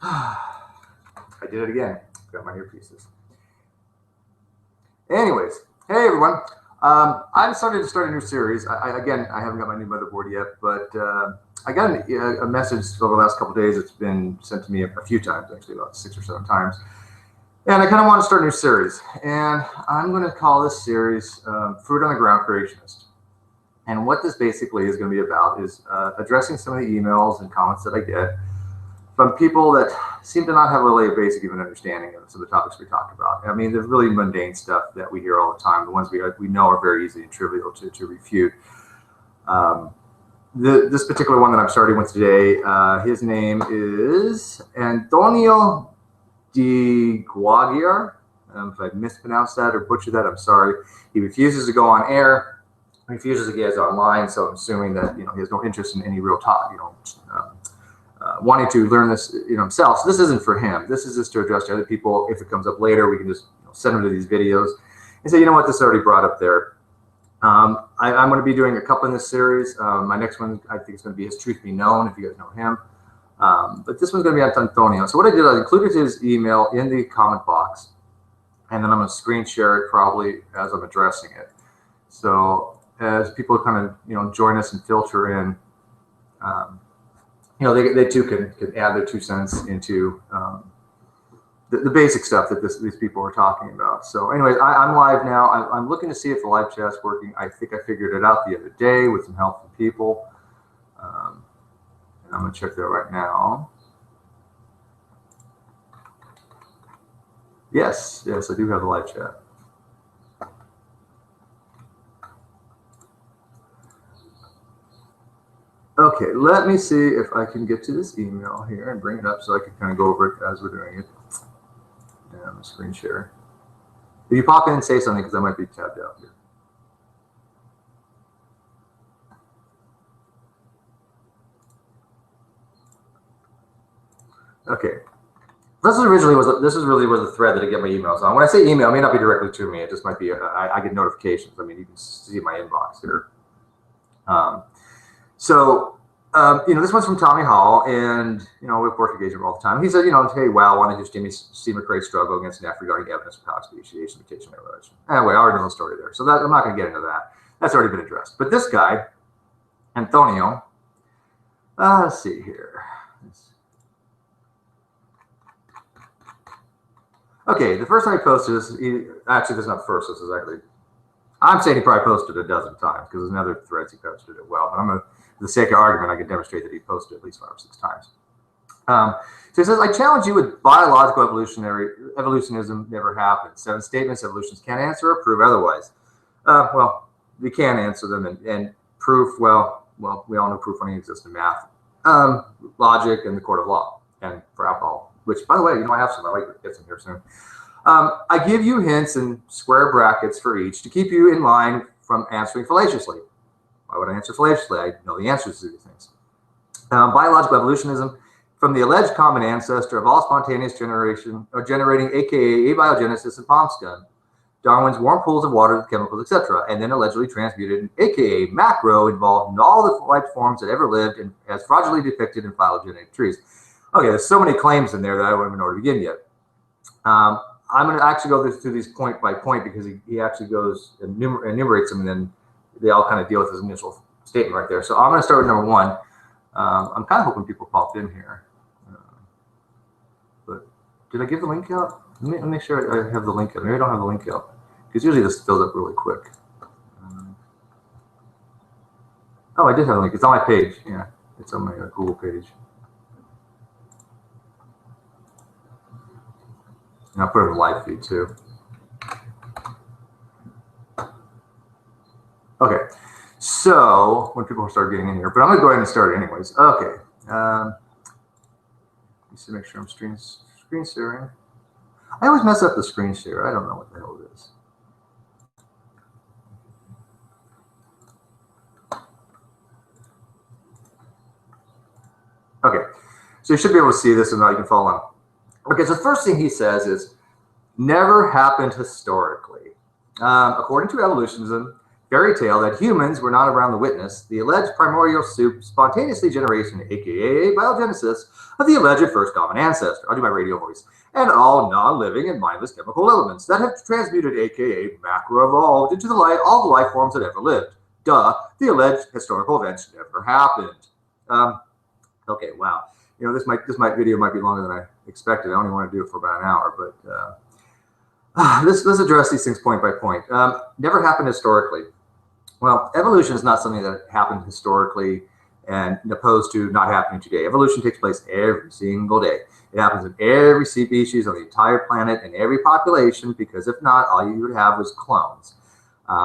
I did it again. Got my earpieces. Anyways, hey everyone. I'm starting to start a new series. Again, I haven't got my new motherboard yet, but I got a message over the last couple of days. It's been sent to me a few times, actually about 6 or 7 times. And I kind of want to start a new series. And I'm going to call this series Fruit on the Ground Creationist. And what this basically is going to be about is addressing some of the emails and comments that I get from people that seem to not have really a basic even understanding of some of the topics we talked about. I mean, there's really mundane stuff that we hear all the time. The ones we know are very easy and trivial to refute. This particular one that I'm starting with today, his name is Antonio DeAguiar. If I mispronounced that or butchered that, I'm sorry. He refuses to go on air. Refuses to get online, so I'm assuming that he has no interest in any real talk. Wanting to learn this himself. So this isn't for him. This is just to address to other people. If it comes up later, we can just send them to these videos and say, you know what, this is already brought up there. I'm going to be doing a couple in this series. My next one, I think, is going to be His Truth Be Known, if you guys know him. But this one's going to be on Antonio. So what I did, I included his email in the comment box, and then I'm going to screen share it probably as I'm addressing it. So as people kind of join us and filter in, they too can add their 2 cents into the basic stuff that these people are talking about. So anyways, I'm live now. I'm looking to see if the live chat's working. I think I figured it out the other day with some help from people. And I'm going to check that right now. Yes, I do have the live chat. Okay, let me see if I can get to this email here and bring it up so I can kind of go over it as we're doing it. And I'm going to screen share. If you pop in and say something, because I might be tabbed out here. Okay. This really was the thread that I get my emails on. When I say email, it may not be directly to me. It just might be I get notifications. I mean, you can see my inbox here. This one's from Tommy Hall, and we of course engage him all the time. He said, hey, wow, why don't you just Steve McRae's struggle against NF regarding evidence of power speciation, mutation, and evolution. Anyway, I already know the story there, so I'm not going to get into that. That's already been addressed. But this guy, Antonio, let's see here. Okay, the first time he posted this, actually, this is not the first. This is actually, I'm saying he probably posted a dozen times because there's another threads he posted it well. But I'm going to, for the sake of argument, I can demonstrate that he posted at least 5 or 6 times. So he says, I challenge you with biological evolutionism never happened. 7 statements evolutionists can't answer or prove otherwise. Well, we can answer them and proof. Well, we all know proof only exists in math, logic, and the court of law, and for alcohol. Which, by the way, I have some. I like to get some here soon. I give you hints and square brackets for each to keep you in line from answering fallaciously. Why would I answer fallaciously? I know the answers to these things. Biological evolutionism from the alleged common ancestor of all spontaneous generation or generating, aka abiogenesis and Pond Scum, Darwin's warm pools of water, chemicals, etc., and then allegedly transmuted, aka macro, involved in all the life forms that ever lived and as fraudulently depicted in phylogenetic trees. Okay, there's so many claims in there that I don't even know where to begin yet. I'm going to actually go through these point by point because he actually goes and enumerates them, and then they all kind of deal with his initial statement right there. So I'm going to start with number 1. I'm kind of hoping people pop in here. But did I give the link out? Let me make sure I have the link out. Maybe I don't have the link out because usually this fills up really quick. Oh, I did have a link. It's on my page. Yeah, it's on my Google page. And I'll put it in the live feed too. Okay, so when people start getting in here, but I'm going to go ahead and start it anyways. Okay, let's make sure I'm screen sharing. I always mess up the screen share. I don't know what the hell it is. Okay, so you should be able to see this, and now you can follow on. Okay, so the first thing he says is, never happened historically. According to evolutionism, fairy tale that humans were not around the witness, the alleged primordial soup spontaneously generation, aka biogenesis, of the alleged first common ancestor. I'll do my radio voice. And all non-living and mindless chemical elements that have transmuted, aka macro-evolved, into all the life forms that ever lived. Duh, the alleged historical events never happened. Okay, wow. You know, this video might be longer than I expected. I only want to do it for about an hour, but let's address these things point by point. Never happened historically. Well, evolution is not something that happened historically and opposed to not happening today. Evolution takes place every single day. It happens in every species on the entire planet and every population, because if not, all you would have was clones.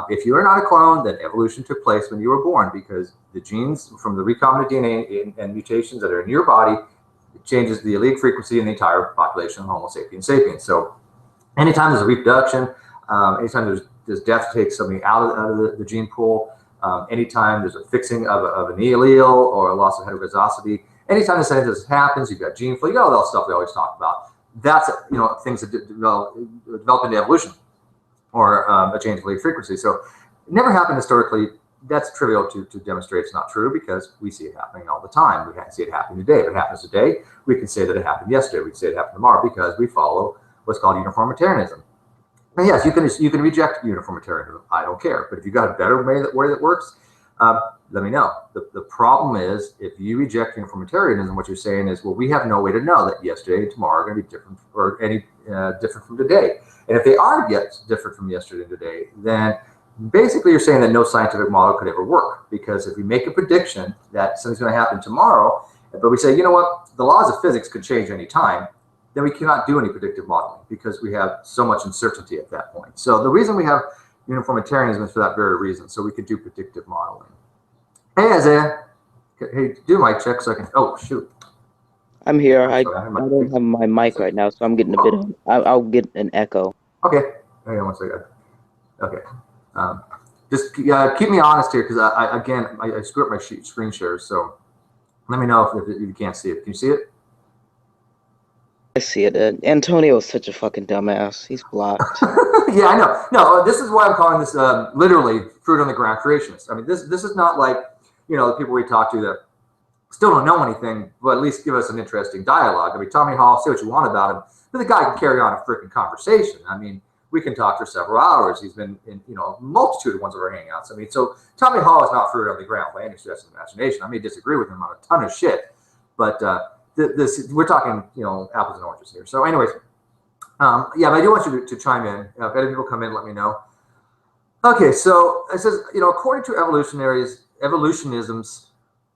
If you are not a clone, then evolution took place when you were born, because the genes from the recombinant DNA and mutations that are in your body, it changes the allelic frequency in the entire population of Homo sapiens sapiens. So anytime there's a reproduction, anytime there's death to take something out of the gene pool, anytime there's a fixing of an allele or a loss of heterozygosity, anytime this happens, you've got gene flow, you got all that stuff we always talk about. That's, you know, things that develop into evolution, or a change of allelic frequency. So it never happened historically. That's trivial to demonstrate it's not true, because we see it happening all the time. We see it happening today. If it happens today, we can say that it happened yesterday. We can say it happened tomorrow, because we follow what's called uniformitarianism. And yes, you can reject uniformitarianism. I don't care. But if you've got a better way that works, let me know. The problem is, if you reject uniformitarianism, what you're saying is, well, we have no way to know that yesterday and tomorrow are going to be different, or any different from today. And if they are yet different from yesterday and today, then basically you're saying that no scientific model could ever work. Because if we make a prediction that something's going to happen tomorrow, but we say, you know what, the laws of physics could change any time, then we cannot do any predictive modeling, because we have so much uncertainty at that point. So the reason we have uniformitarianism is for that very reason, so we could do predictive modeling. Hey, Isaiah. Hey, do my check so I can. Oh, shoot. I'm here. I don't have my mic right now, so I'm getting a bit of. I'll get an echo. Okay. Hang on 1 second. Okay. Just keep me honest here, because I screw up my screen share. So let me know if you can't see it. Can you see it? I see it. Antonio is such a fucking dumbass. He's blocked. Yeah, I know. No, this is why I'm calling this literally fruit on the ground creationists. I mean, this is not like, you know, the people we talk to that still don't know anything, but at least give us an interesting dialogue. I mean, Tommy Hall, say what you want about him, but the guy can carry on a freaking conversation. I mean, we can talk for several hours. He's been in, you know, a multitude of ones of our hangouts. I mean, so Tommy Hall is not fruit on the ground by any stretch of the imagination. I may disagree with him on a ton of shit, but we're talking, you know, apples and oranges here. So anyways, yeah, but I do want you to chime in. If other people come in, let me know. Okay, so it says, you know, according to evolutionisms,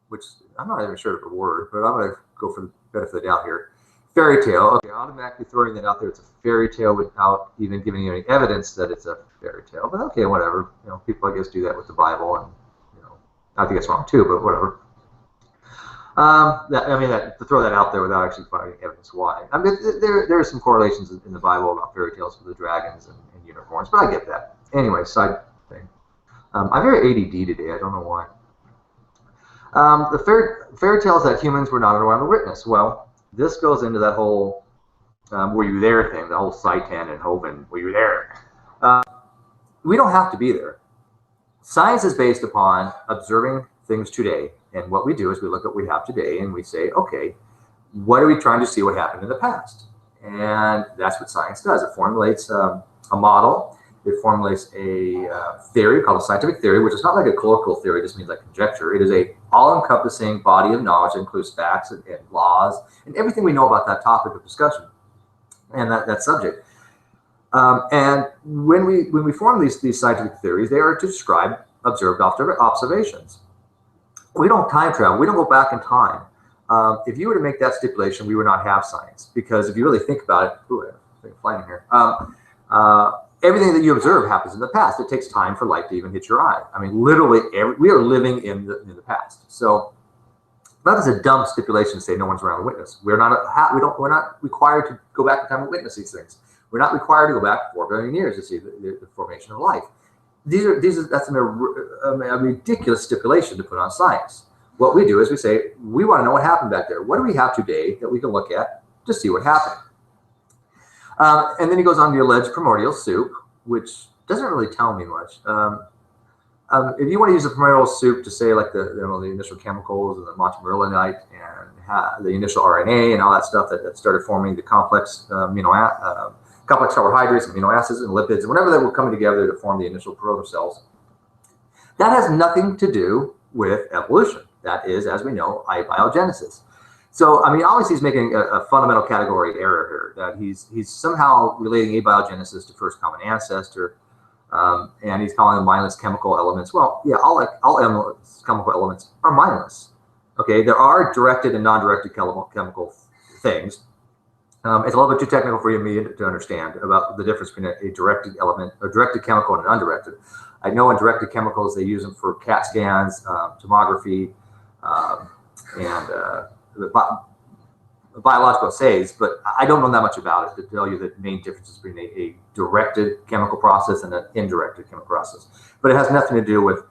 which I'm not even sure of the word, but I'm going to go for the benefit of the doubt here. Fairy tale. Okay, automatically throwing that out there. It's a fairy tale without even giving you any evidence that it's a fairy tale. But okay, whatever. You know, people, I guess, do that with the Bible, and, you know, I think it's wrong too, but whatever. To throw that out there without actually finding evidence why. I mean, there are some correlations in the Bible about fairy tales with the dragons and unicorns, but I get that. Anyway, side thing. I'm very ADD today. I don't know why. The fairy tales that humans were not around the witness. Well, this goes into that whole were you there thing, the whole Seitan and Hovind, were you there? We don't have to be there. Science is based upon observing things today, and what we do is we look at what we have today and we say, okay, what are we trying to see what happened in the past? And that's what science does. It formulates a model. It formulates a theory called a scientific theory, which is not like a colloquial theory, it just means like conjecture. It is a all-encompassing body of knowledge that includes facts and laws and everything we know about that topic of discussion and that subject. And when we form these scientific theories, they are to describe observed observations. We don't time travel. We don't go back in time. If you were to make that stipulation, we would not have science, because if you really think about it, ooh, I think I'm flying here. Everything that you observe happens in the past. It takes time for light to even hit your eye. I mean, literally, we are living in the past. So that is a dumb stipulation to say no one's around the witness. We're not required to go back in time and witness these things. We're not required to go back 4 billion years to see the formation of life. That's a ridiculous stipulation to put on science. What we do is we say, we want to know what happened back there. What do we have today that we can look at to see what happened? And then he goes on to the alleged primordial soup, which doesn't really tell me much. if you want to use the primordial soup to say like the initial chemicals and the montmorillonite and the initial RNA and all that stuff that started forming the complex complex carbohydrates, amino acids, and lipids, and whatever that were coming together to form the initial protocells, that has nothing to do with evolution. That is, as we know, abiogenesis. So, I mean, obviously he's making a fundamental category error here, that he's somehow relating abiogenesis to first common ancestor, and he's calling them mindless chemical elements. Well, yeah, all chemical elements are mindless. Okay, there are directed and non-directed chemical things. It's a little bit too technical for you and me to understand about the difference between a directed element, a directed chemical, and an undirected. I know in directed chemicals they use them for CAT scans, tomography, and biological assays, but I don't know that much about it to tell you the main differences between a directed chemical process and an indirected chemical process. But it has nothing to do with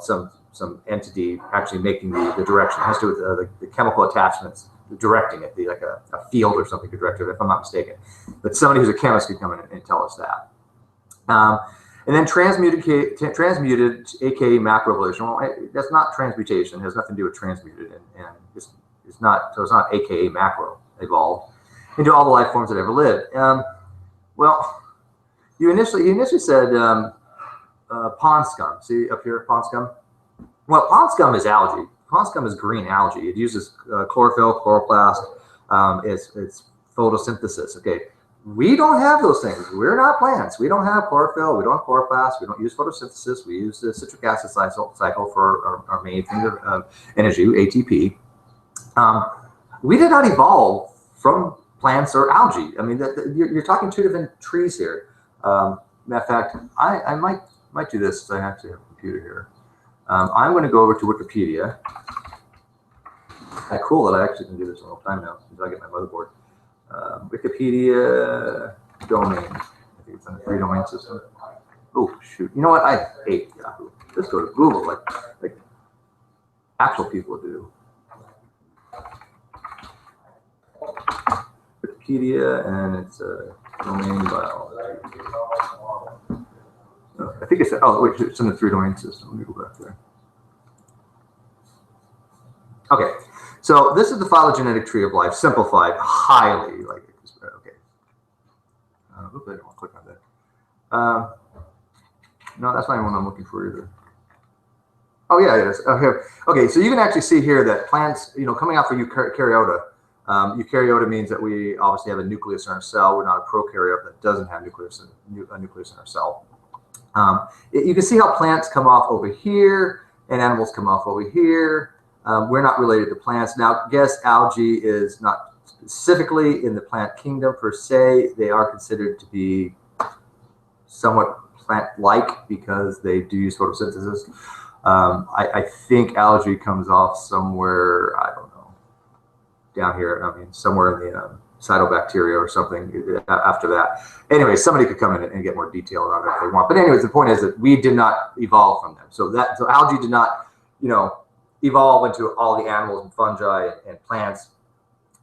some entity actually making the direction. It has to do with the chemical attachments directing it, like a field or something to direct it, if I'm not mistaken. But somebody who's a chemist could come in and tell us that. And then transmuted, aka macroevolution. Well, that's not transmutation. It has nothing to do with transmuted, and it's not aka macro evolved into all the life forms that ever lived. Well, he initially said pond scum. See up here, pond scum. Well, pond scum is algae. Pond scum is green algae. It uses chlorophyll, chloroplast. It's photosynthesis. Okay, we don't have those things. We're not plants. We don't have chlorophyll. We don't have chloroplast. We don't use photosynthesis. We use the citric acid cycle for our main thing of energy, ATP. We did not evolve from plants or algae. I mean, you're talking two different trees here. Matter of fact, I might do this. I have to have a computer here. I'm going to go over to Wikipedia. Cool that I actually can do this a long time now since I get my motherboard. Wikipedia domain. I think it's on a 3-domain system. Oh shoot! You know what? I hate Yahoo. Just go to Google like actual people do. Wikipedia, and it's domain biology. I think it's it's in the 3-domain system. Let me go back there. Okay, so this is the phylogenetic tree of life, simplified, highly like okay. Oops, I don't want to click on that. No, that's not what I'm looking for either. Oh yeah, it is. Okay, so you can actually see here that plants, coming out from eukaryota. Eukaryota means that we obviously have a nucleus in our cell. We're not a prokaryote that doesn't have a nucleus in our cell. You can see how plants come off over here and animals come off over here. We're not related to plants. Now, guess algae is not specifically in the plant kingdom per se. They are considered to be somewhat plant-like because they do use photosynthesis. I think algae comes off somewhere, I don't know, down here. I mean, somewhere in the cyanobacteria or something after that. Anyway, somebody could come in and get more detail on it if they want. But anyways, the point is that we did not evolve from them. So algae did not, evolve into all the animals and fungi and plants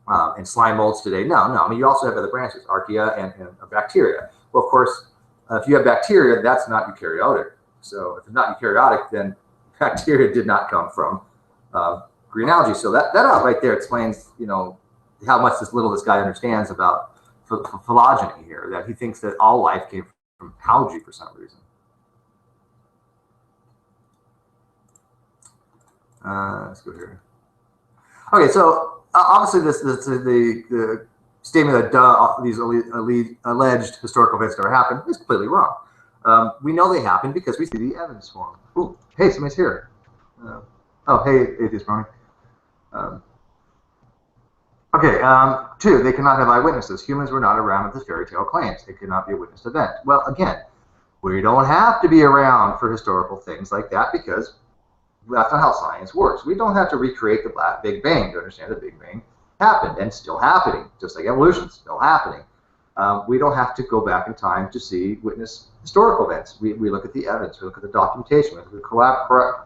and slime molds today. No. I mean, you also have other branches, archaea and bacteria. Well, of course, if you have bacteria, that's not eukaryotic. So if it's not eukaryotic, then bacteria did not come from green algae. So that right there explains, how much this guy understands about phylogeny here, that he thinks that all life came from algae for some reason. Let's go here. Okay, so obviously the statement that these alleged historical events never happened is completely wrong. We know they happened because we see the evidence for them. Ooh, hey, somebody's here. Oh, hey, atheist brony. Okay, 2, they cannot have eyewitnesses. Humans were not around at the fairy tale claims. They could not be a witnessed event. Well, again, we don't have to be around for historical things like that because that's not how science works. We don't have to recreate the Big Bang to understand the Big Bang happened and still happening, just like evolution is still happening. We don't have to go back in time to witness historical events. We look at the evidence, we look at the documentation, we look at the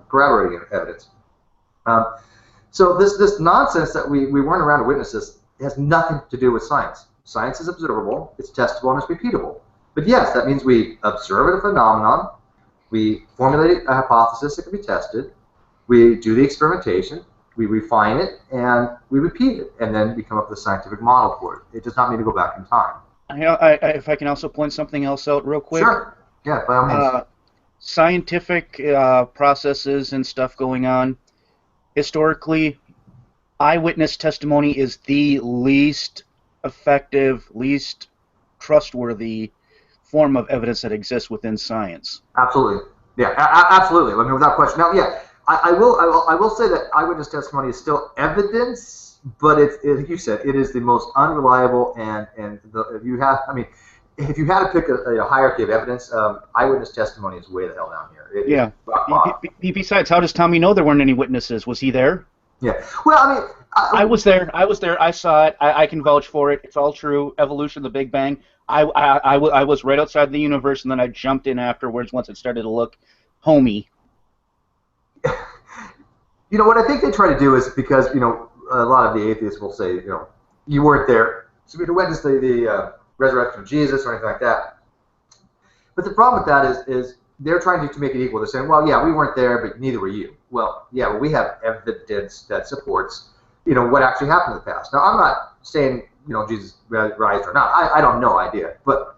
corroborating evidence. So this nonsense that we weren't around to witness this has nothing to do with science. Science is observable, it's testable, and it's repeatable. But yes, that means we observe a phenomenon, We formulate a hypothesis that can be tested. We do the experimentation. We refine it, and we repeat it, and then we come up with a scientific model for it. It does not mean to go back in time. If I can also point something else out real quick. Sure. Yeah, by all means. Scientific processes and stuff going on. Historically, eyewitness testimony is the least effective, least trustworthy form of evidence that exists within science. Absolutely. Yeah, absolutely. I mean, without question. Now, yeah, I will say that eyewitness testimony is still evidence, but you said, it is the most unreliable, if you had to pick a hierarchy of evidence, eyewitness testimony is way the hell down here. Besides, how does Tommy know there weren't any witnesses? Was he there? Yeah. Well, I mean, I was there. I saw it. I can vouch for it. It's all true. Evolution, the Big Bang. I was right outside the universe, and then I jumped in afterwards once it started to look homey. You know, what I think they try to do is, because, you know, a lot of the atheists will say, you know, you weren't there, so we can witness the resurrection of Jesus or anything like that. But the problem with that is they're trying to make it equal. They're saying, well, yeah, we weren't there, but neither were you. Well, yeah, but we have evidence that supports, you know, what actually happened in the past. Now, I'm not saying, you know, Jesus rised or not. I don't know idea. But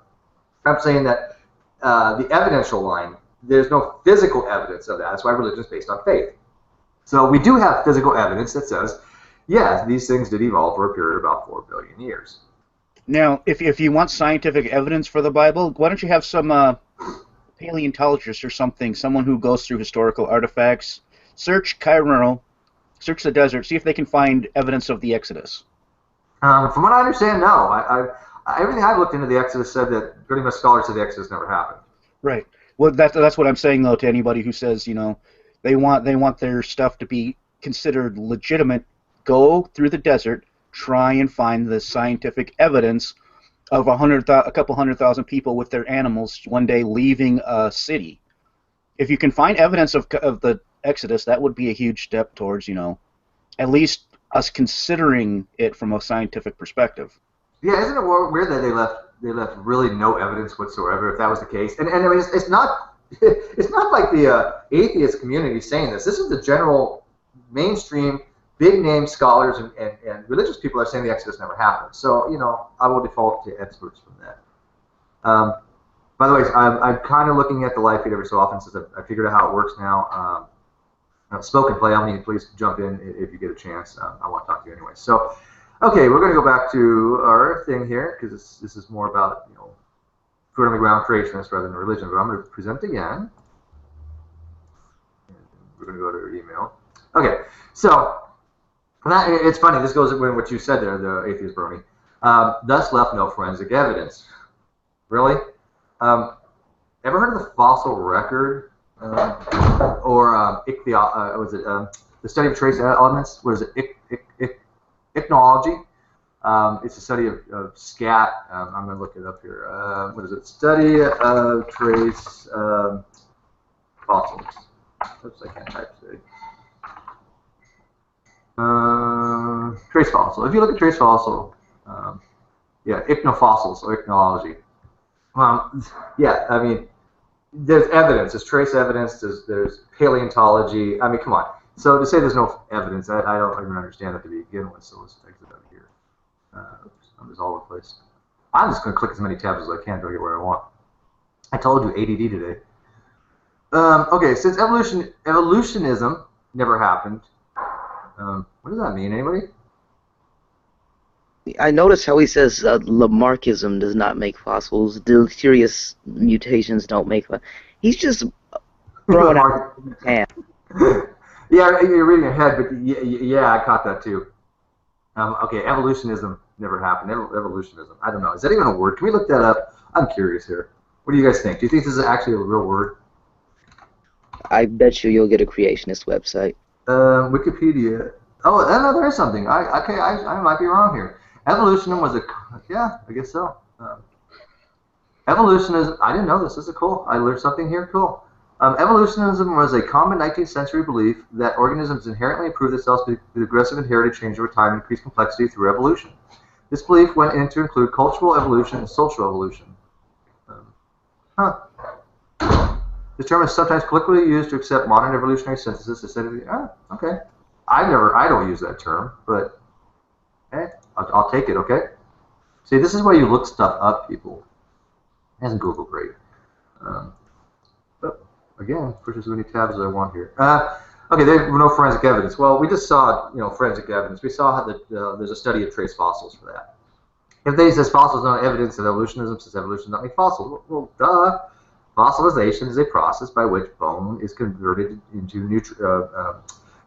I'm saying that the evidential line, there's no physical evidence of that. That's why religion is based on faith. So we do have physical evidence that says, yeah, these things did evolve for a period of about 4 billion years. Now, if you want scientific evidence for the Bible, why don't you have some paleontologist or something, someone who goes through historical artifacts, search Cairo, search the desert, see if they can find evidence of the Exodus. From what I understand, no. Everything I've looked into the Exodus said that pretty much scholars said the Exodus never happened. Right. Well, that's what I'm saying, though, to anybody who says, you know, they want their stuff to be considered legitimate. Go through the desert, try and find the scientific evidence of a couple 100,000 people with their animals one day leaving a city. If you can find evidence of the Exodus, that would be a huge step towards, you know, at least us considering it from a scientific perspective. Yeah, isn't it weird that they left really no evidence whatsoever, if that was the case? And I mean, it's not like the atheist community saying this. This is the general mainstream big name scholars and religious people are saying the Exodus never happened. So, you know, I will default to experts from that. By the way, I'm kind of looking at the live feed every so often since I figured out how it works now. Spoken play, I mean, please jump in if you get a chance. I want to talk to you anyway. So, okay, we're going to go back to our thing here because this is more about, you know, foot on the ground creationists rather than religion. But I'm going to present again. We're going to go to your email. Okay, so it's funny. This goes with what you said there, the atheist brony. Thus left no forensic evidence. Really? Ever heard of the fossil record? Or the study of trace elements? What is it? Ichnology. It's a study of scat. I'm going to look it up here. What is it? Study of trace fossils. Oops, I can't type today. Trace fossil. If you look at trace fossil, yeah, ichnofossils or ichnology. Yeah, I mean, there's evidence. There's trace evidence. There's paleontology. I mean, come on. So to say there's no evidence, I don't even understand that to begin with. So let's exit out of here. Oops, I'm just all over the place. I'm just going to click as many tabs as I can to get where I want. I told you ADD today. Okay, since evolutionism never happened. What does that mean? Anybody? I notice how he says Lamarckism does not make fossils. Deleterious mutations don't make fossils. He's just throwing out in the hand. Yeah, you're reading ahead, but yeah, I caught that too. Okay, evolutionism never happened. Evolutionism. I don't know. Is that even a word? Can we look that up? I'm curious here. What do you guys think? Do you think this is actually a real word? I bet you'll get a creationist website. Wikipedia. Oh, no, there is something. I might be wrong here. Evolutionism was yeah, I guess so. Evolutionism, I didn't know this. This is cool. I learned something here. Cool. Evolutionism was a common 19th century belief that organisms inherently improve themselves through aggressive inherited change over time and increased complexity through evolution. This belief went in to include cultural evolution and social evolution. This term is sometimes colloquially used to accept modern evolutionary synthesis. Okay. I don't use that term, but I'll take it, okay? See, this is why you look stuff up, people. Hasn't Google great. But again, push as many tabs as I want here. Okay, there were no forensic evidence. Well, we just saw, forensic evidence. We saw that there's a study of trace fossils for that. If they says fossils not evidence of evolutionism, says evolution does not make fossils. Well, duh. Fossilization is a process by which bone is converted into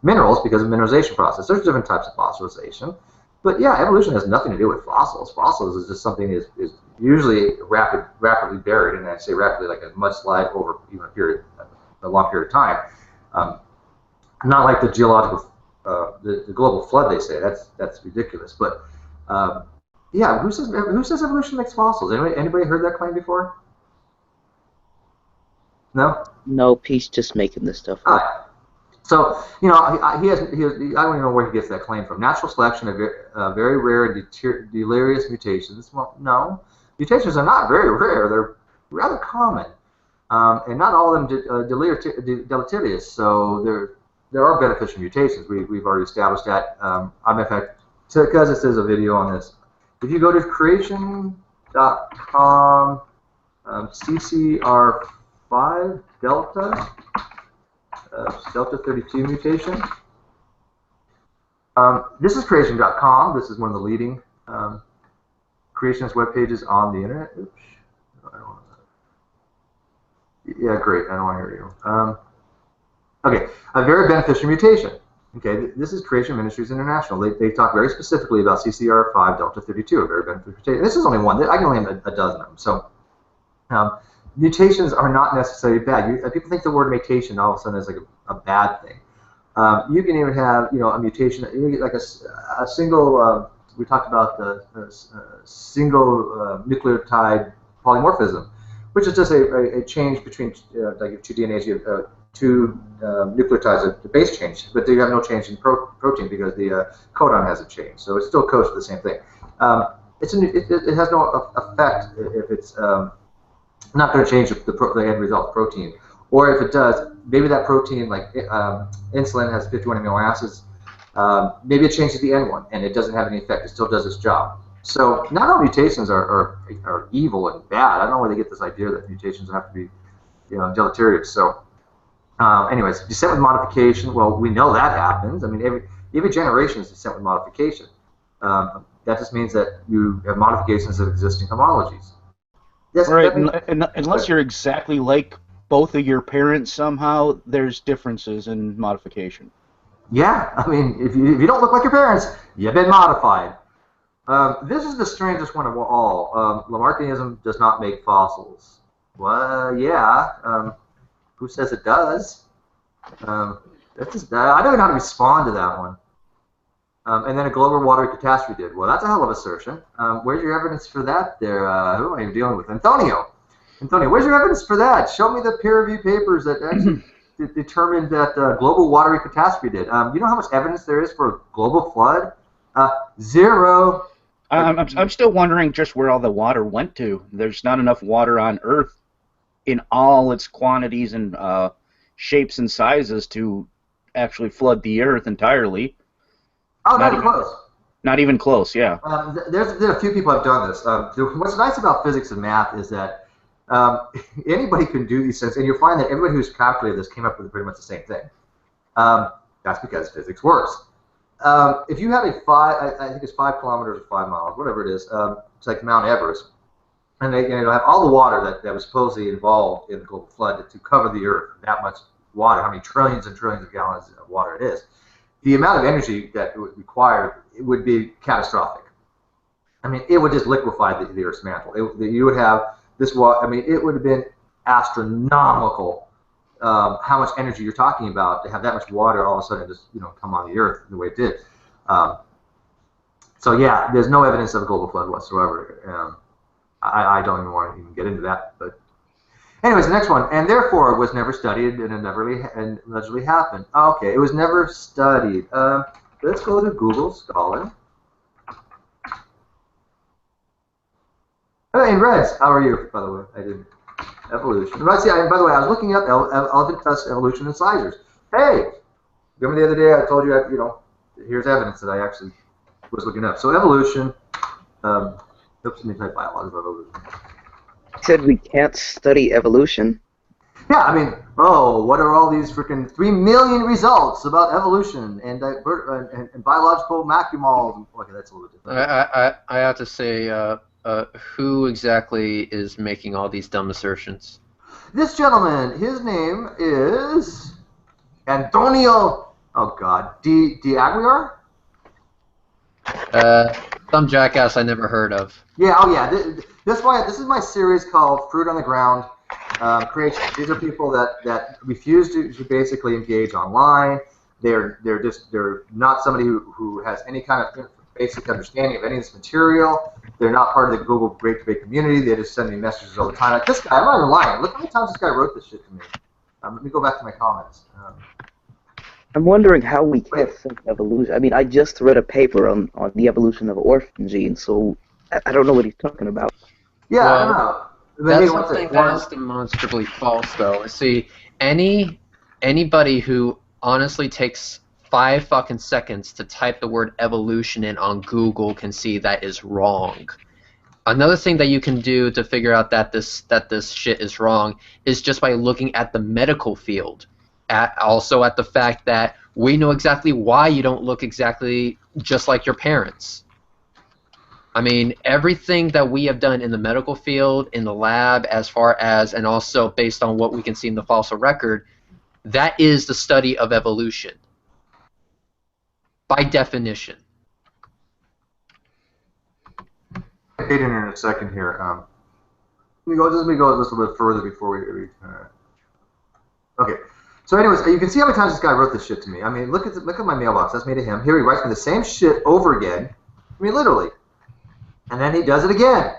minerals because of mineralization process. There's different types of fossilization. But yeah, evolution has nothing to do with fossils. Fossils is just something that is usually rapidly buried, and I say rapidly like a mudslide over even a long period of time. Not like the geological, the global flood. They say that's ridiculous. But yeah, who says evolution makes fossils? Anybody heard that claim before? No. No, he's just making this stuff up. So, he has, I don't even know where he gets that claim from. Natural selection of very rare and delirious mutations. Well, no. Mutations are not very rare. They're rather common. And not all of them deleterious. So there are beneficial mutations. We've already established that. In fact, because this is a video on this, if you go to creation.com, CCR5 delta, delta 32 mutation. This is creation.com. This is one of the leading creationist web pages on the internet. Oops. Yeah, great. I don't want to hear you. Okay, a very beneficial mutation. Okay, this is Creation Ministries International. They talk very specifically about CCR5 delta 32, a very beneficial mutation. This is only one. I can name a dozen of them. So. Mutations are not necessarily bad. People think the word mutation all of a sudden is like a bad thing. You can even have, a mutation. You get like a single. We talked about the single nucleotide polymorphism, which is just a change between like two DNAs. You have two nucleotides, the base change, but you have no change in protein because the codon hasn't changed. So it still codes to the same thing. It has no effect if it's not going to change the end result protein, or if it does, maybe that protein, like insulin, has 51 amino acids. Maybe it changes the end one, and it doesn't have any effect. It still does its job. So not all mutations are evil and bad. I don't know where they get this idea that mutations have to be, deleterious. So, anyways, descent with modification. Well, we know that happens. I mean, every generation is descent with modification. That just means that you have modifications of existing homologies. Yes, right, unless you're exactly like both of your parents somehow, there's differences in modification. Yeah, I mean, if you don't look like your parents, you've been modified. This is the strangest one of all. Lamarckianism does not make fossils. Well, yeah. Who says it does? I don't even know how to respond to that one. And then a global water catastrophe did. Well, that's a hell of an assertion. Where's your evidence for that there? Who am I even dealing with? Antonio, where's your evidence for that? Show me the peer-reviewed papers that actually determined that global watery catastrophe did. You know how much evidence there is for a global flood? Zero. I'm still wondering just where all the water went to. There's not enough water on Earth in all its quantities and shapes and sizes to actually flood the Earth entirely. Oh, not even close. Not even close, yeah. There are a few people who have done this. What's nice about physics and math is that anybody can do these things, and you'll find that everybody who's calculated this came up with pretty much the same thing. That's because physics works. If you have I think it's 5 kilometers or 5 miles, whatever it is, it's like Mount Everest, and they have all the water that was supposedly involved in the global flood to cover the Earth, that much water, how many trillions and trillions of gallons of water it is. The amount of energy that it would require would be catastrophic. I mean, it would just liquefy the Earth's mantle. You would have this water. I mean, it would have been astronomical how much energy you're talking about to have that much water all of a sudden just come on the Earth the way it did. So yeah, there's no evidence of a global flood whatsoever. I don't even want to even get into that. But anyways, the next one, and therefore it was never studied and it never allegedly happened. Okay, it was never studied. Let's go to Google Scholar. Hey, Reds, how are you? By the way, Evolution. Right, see, by the way, I was looking up elephant tusk evolution incisors. Hey, remember the other day I told you, here's evidence that I actually was looking up. So evolution. Oops, let me type biology about evolution. You said we can't study evolution? Yeah, I mean, what are all these freaking 3 million results about evolution and biological macromoles? Okay, that's a little different. I have to say, who exactly is making all these dumb assertions? This gentleman, his name is Antonio. Oh God, DeAguiar. Some jackass I never heard of. Yeah. Oh yeah. This is my series called Fruit on the Ground. Creationists. These are people that refuse to basically engage online. They're not somebody who has any kind of basic understanding of any of this material. They're not part of the Google Great Debate community. They just send me messages all the time. Like this guy, I'm not even lying. Look how many times this guy wrote this shit to me. Let me go back to my comments. I'm wondering how we can't think evolution. I mean, I just read a paper on the evolution of orphan genes, so I don't know what he's talking about. Yeah, Well, I don't know. That's something that is demonstrably false, though. See, anybody who honestly takes 5 fucking seconds to type the word evolution in on Google can see that is wrong. Another thing that you can do to figure out that this shit is wrong is just by looking at the medical field. Also at the fact that we know exactly why you don't look exactly just like your parents. I mean, everything that we have done in the medical field, in the lab, as far as, and also based on what we can see in the fossil record, that is the study of evolution. By definition. I'll get in a second here. Let me go just a little bit further before we okay. So anyways, you can see how many times this guy wrote this shit to me. I mean, look at my mailbox. That's me to him. Here he writes me the same shit over again. I mean, literally. And then he does it again.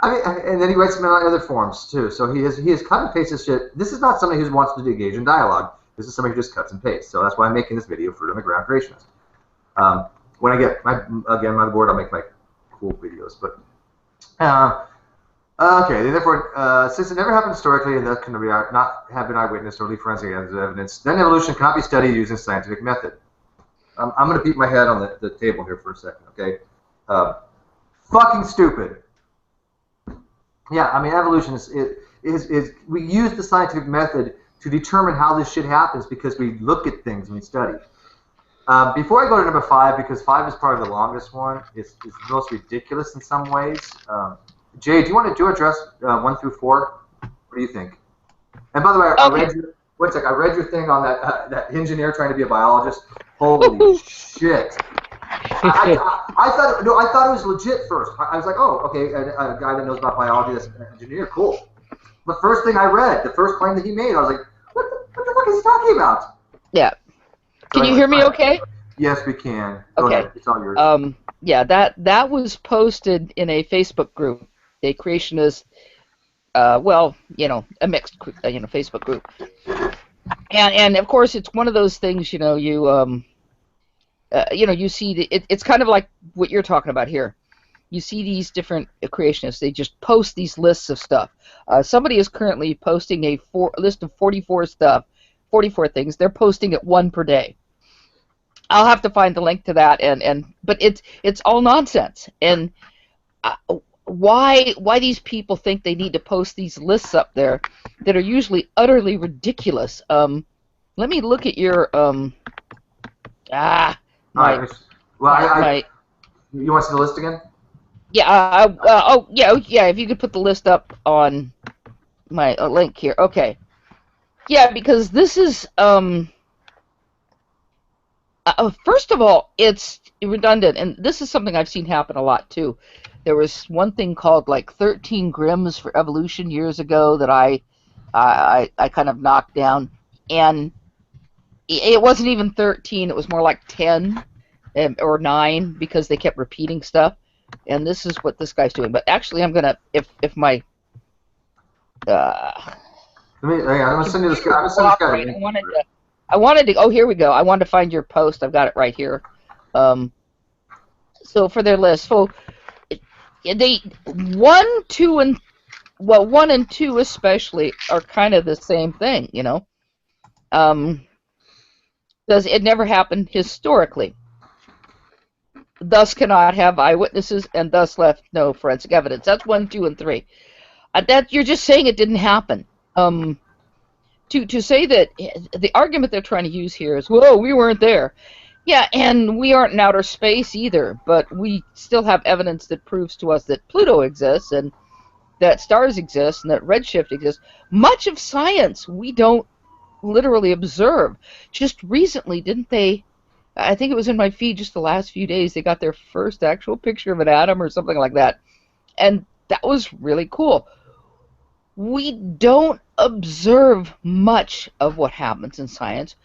I mean, and then he writes them in other forms too. So he has cut and pasted shit. This is not somebody who wants to engage in dialogue. This is somebody who just cuts and pastes. So that's why I'm making this video, Fruit on the Ground Creationist. When I get my board, I'll make my cool videos. But okay. Therefore, since it never happened historically, and that can not have been eyewitness or only forensic evidence, then evolution cannot be studied using scientific method. I'm going to beat my head on the table here for a second. Okay. Fucking stupid. Yeah, I mean, evolution is we use the scientific method to determine how this shit happens because we look at things and we study. Before I go to number 5, because 5 is probably the longest one, it's the most ridiculous in some ways. Jay, do you want to address 1 through 4? What do you think? And by the way, I read your thing on that engineer trying to be a biologist. Holy shit. I thought it was legit first. I was like, oh, okay, a guy that knows about biology, that's an engineer, cool. The first thing I read, the first claim that he made, I was like, what the fuck is he talking about? Yeah. Can you hear me okay? Yes, we can. Go Okay. ahead. It's all yours. Yeah, that was posted in a Facebook group, a creationist, well, a mixed, Facebook group. And of course, it's one of those things, you see it's kind of like what you're talking about here. You see these different creationists; they just post these lists of stuff. Somebody is currently posting a list of 44 things. They're posting it 1 per day. I'll have to find the link to that, but it's all nonsense. And why these people think they need to post these lists up there that are usually utterly ridiculous? Let me look at your you want to see the list again? Yeah. Yeah. If you could put the list up on my link here. Okay. Yeah, because this is first of all, it's redundant, and this is something I've seen happen a lot too. There was one thing called like 13 Grims for evolution years ago that I kind of knocked down, and it wasn't even 13. It was more like 10 or 9 because they kept repeating stuff. And this is what this guy's doing. But actually, I'm gonna if my I'm gonna send you this guy. I wanted to. Oh, here we go. I wanted to find your post. I've got it right here. So for their list, so they 1, 2, and well, 1 and 2 especially are kind of the same thing, you know. Does it never happened historically? Thus cannot have eyewitnesses, and thus left no forensic evidence. That's 1, 2, and 3. That you're just saying it didn't happen. To say that the argument they're trying to use here is, well, we weren't there. Yeah, and we aren't in outer space either, but we still have evidence that proves to us that Pluto exists and that stars exist and that redshift exists. Much of science we don't literally observe. Just recently, didn't they? I think it was in my feed just the last few days, they got their first actual picture of an atom or something like that. And that was really cool. We don't observe much of what happens in science.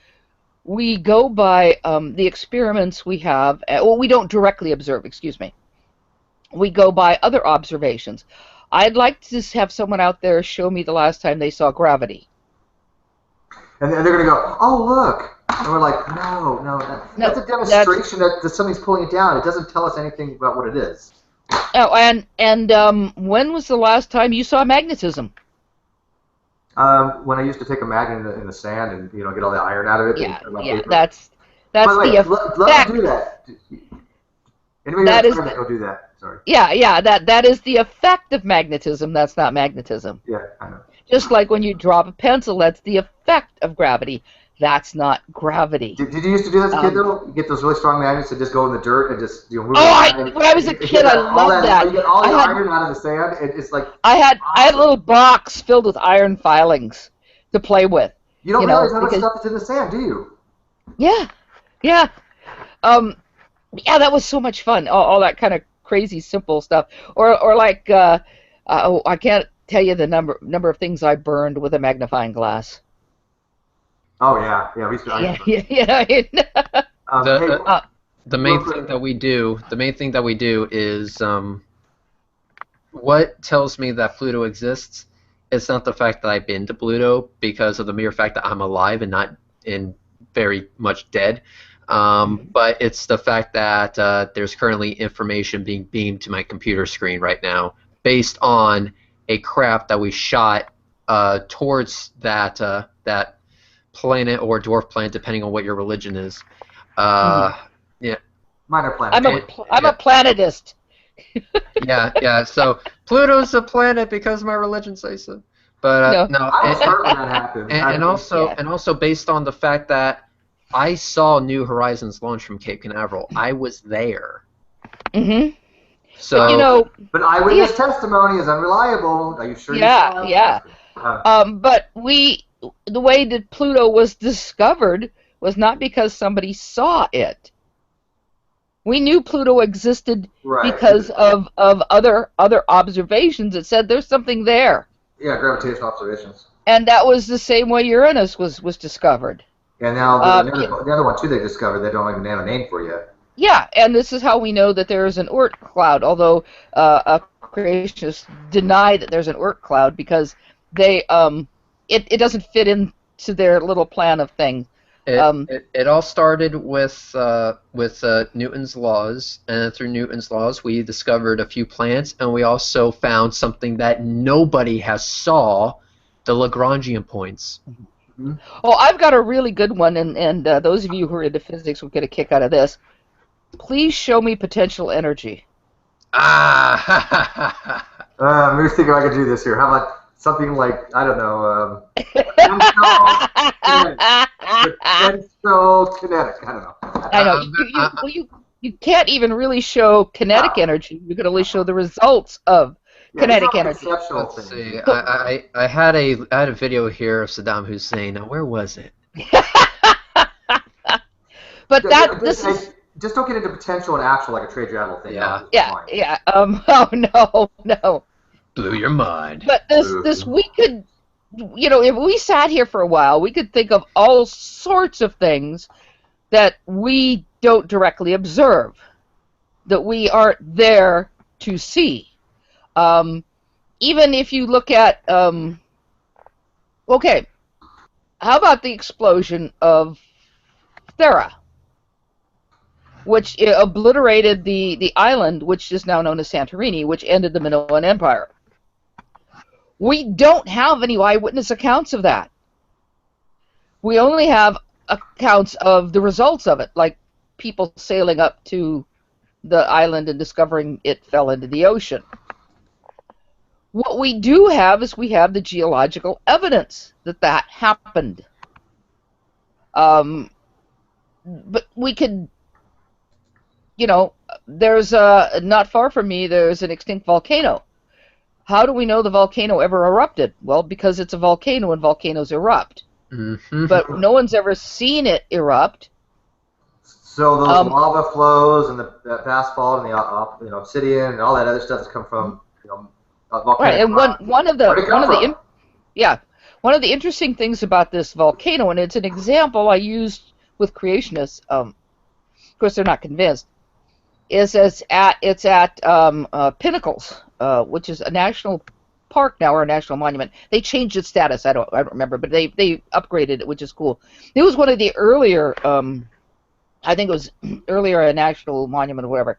We go by the experiments we have. Well, we don't directly observe, excuse me. We go by other observations. I'd like to have someone out there show me the last time they saw gravity. And they're going to go, oh, look. And we're like, no, that's a demonstration that something's pulling it down. It doesn't tell us anything about what it is. Oh, and when was the last time you saw magnetism? When I used to take a magnet in the sand and get all the iron out of it. Yeah, that's the effect. Let me do that. Anybody that is go do that. Sorry. Yeah, that is the effect of magnetism. That's not magnetism. Yeah, I know. Just like when you drop a pencil, that's the effect of gravity. That's not gravity. Did you used to do that as a kid, though? You get those really strong magnets that just go in the dirt and just move when I was a kid, I loved that. You get all the iron out of the sand. It's like I had a little box filled with iron filings to play with. You don't realize how much stuff is in the sand, do you? Yeah. Yeah, that was so much fun. All that kind of crazy, simple stuff. Or like, I can't tell you the number of things I burned with a magnifying glass. Oh yeah, we used to. The main thing that we do is what tells me that Pluto exists. It's not the fact that I've been to Pluto, because of the mere fact that I'm alive and not very much dead. But it's the fact that there's currently information being beamed to my computer screen right now based on a craft that we shot towards that planet or dwarf planet, depending on what your religion is. Yeah. Minor planet. I'm a planetist. yeah. So Pluto's a planet because my religion says so. But no. I was hurt when that happened. And also based on the fact that I saw New Horizons launch from Cape Canaveral. I was there. Mm-hmm. So, but eyewitness testimony is unreliable. Are you sure? Yeah. But the way that Pluto was discovered was not because somebody saw it. We knew Pluto existed because of other observations that said there's something there. Yeah, gravitational observations. And that was the same way Uranus was discovered. And now the other one too they discovered they don't even have a name for yet. Yeah, and this is how we know that there is an Oort cloud, although creationists deny that there's an Oort cloud because they it doesn't fit into their little plan of things. It all started with Newton's laws, and through Newton's laws we discovered a few planets, and we also found something that nobody has saw, the Lagrangian points. Mm-hmm. Oh, I've got a really good one, and those of you who are into physics will get a kick out of this. Please show me potential energy. I'm just thinking I could do this here. How about something like, I don't know, potential kinetic. I don't know. I know. You can't even really show kinetic energy. You can only show the results of kinetic energy. Let's see. I had a video here of Saddam Hussein. Now, where was it? But this is... Just don't get into potential and actual like a trade rattle thing. Yeah. Oh, no. Blew your mind. But this we could, if we sat here for a while, we could think of all sorts of things that we don't directly observe, that we aren't there to see. Even if you look at, okay, how about the explosion of Thera, which obliterated the island, which is now known as Santorini, which ended the Minoan Empire. We don't have any eyewitness accounts of that. We only have accounts of the results of it, like people sailing up to the island and discovering it fell into the ocean. What we do have is we have the geological evidence that that happened. But we could, you know, there's not far from me, there's an extinct volcano. How do we know the volcano ever erupted? Well, because it's a volcano and volcanoes erupt. Mm-hmm. But no one's ever seen it erupt. So those lava flows and the asphalt and the obsidian and all that other stuff that's come from volcanic Right, and rock. one of the interesting things about this volcano, and it's an example I used with creationists. Of course, they're not convinced. It's at Pinnacles, which is a national park now, or a national monument. They changed its status. I don't remember, but they upgraded it, which is cool. It was one of the earlier, I think it was earlier a national monument or whatever.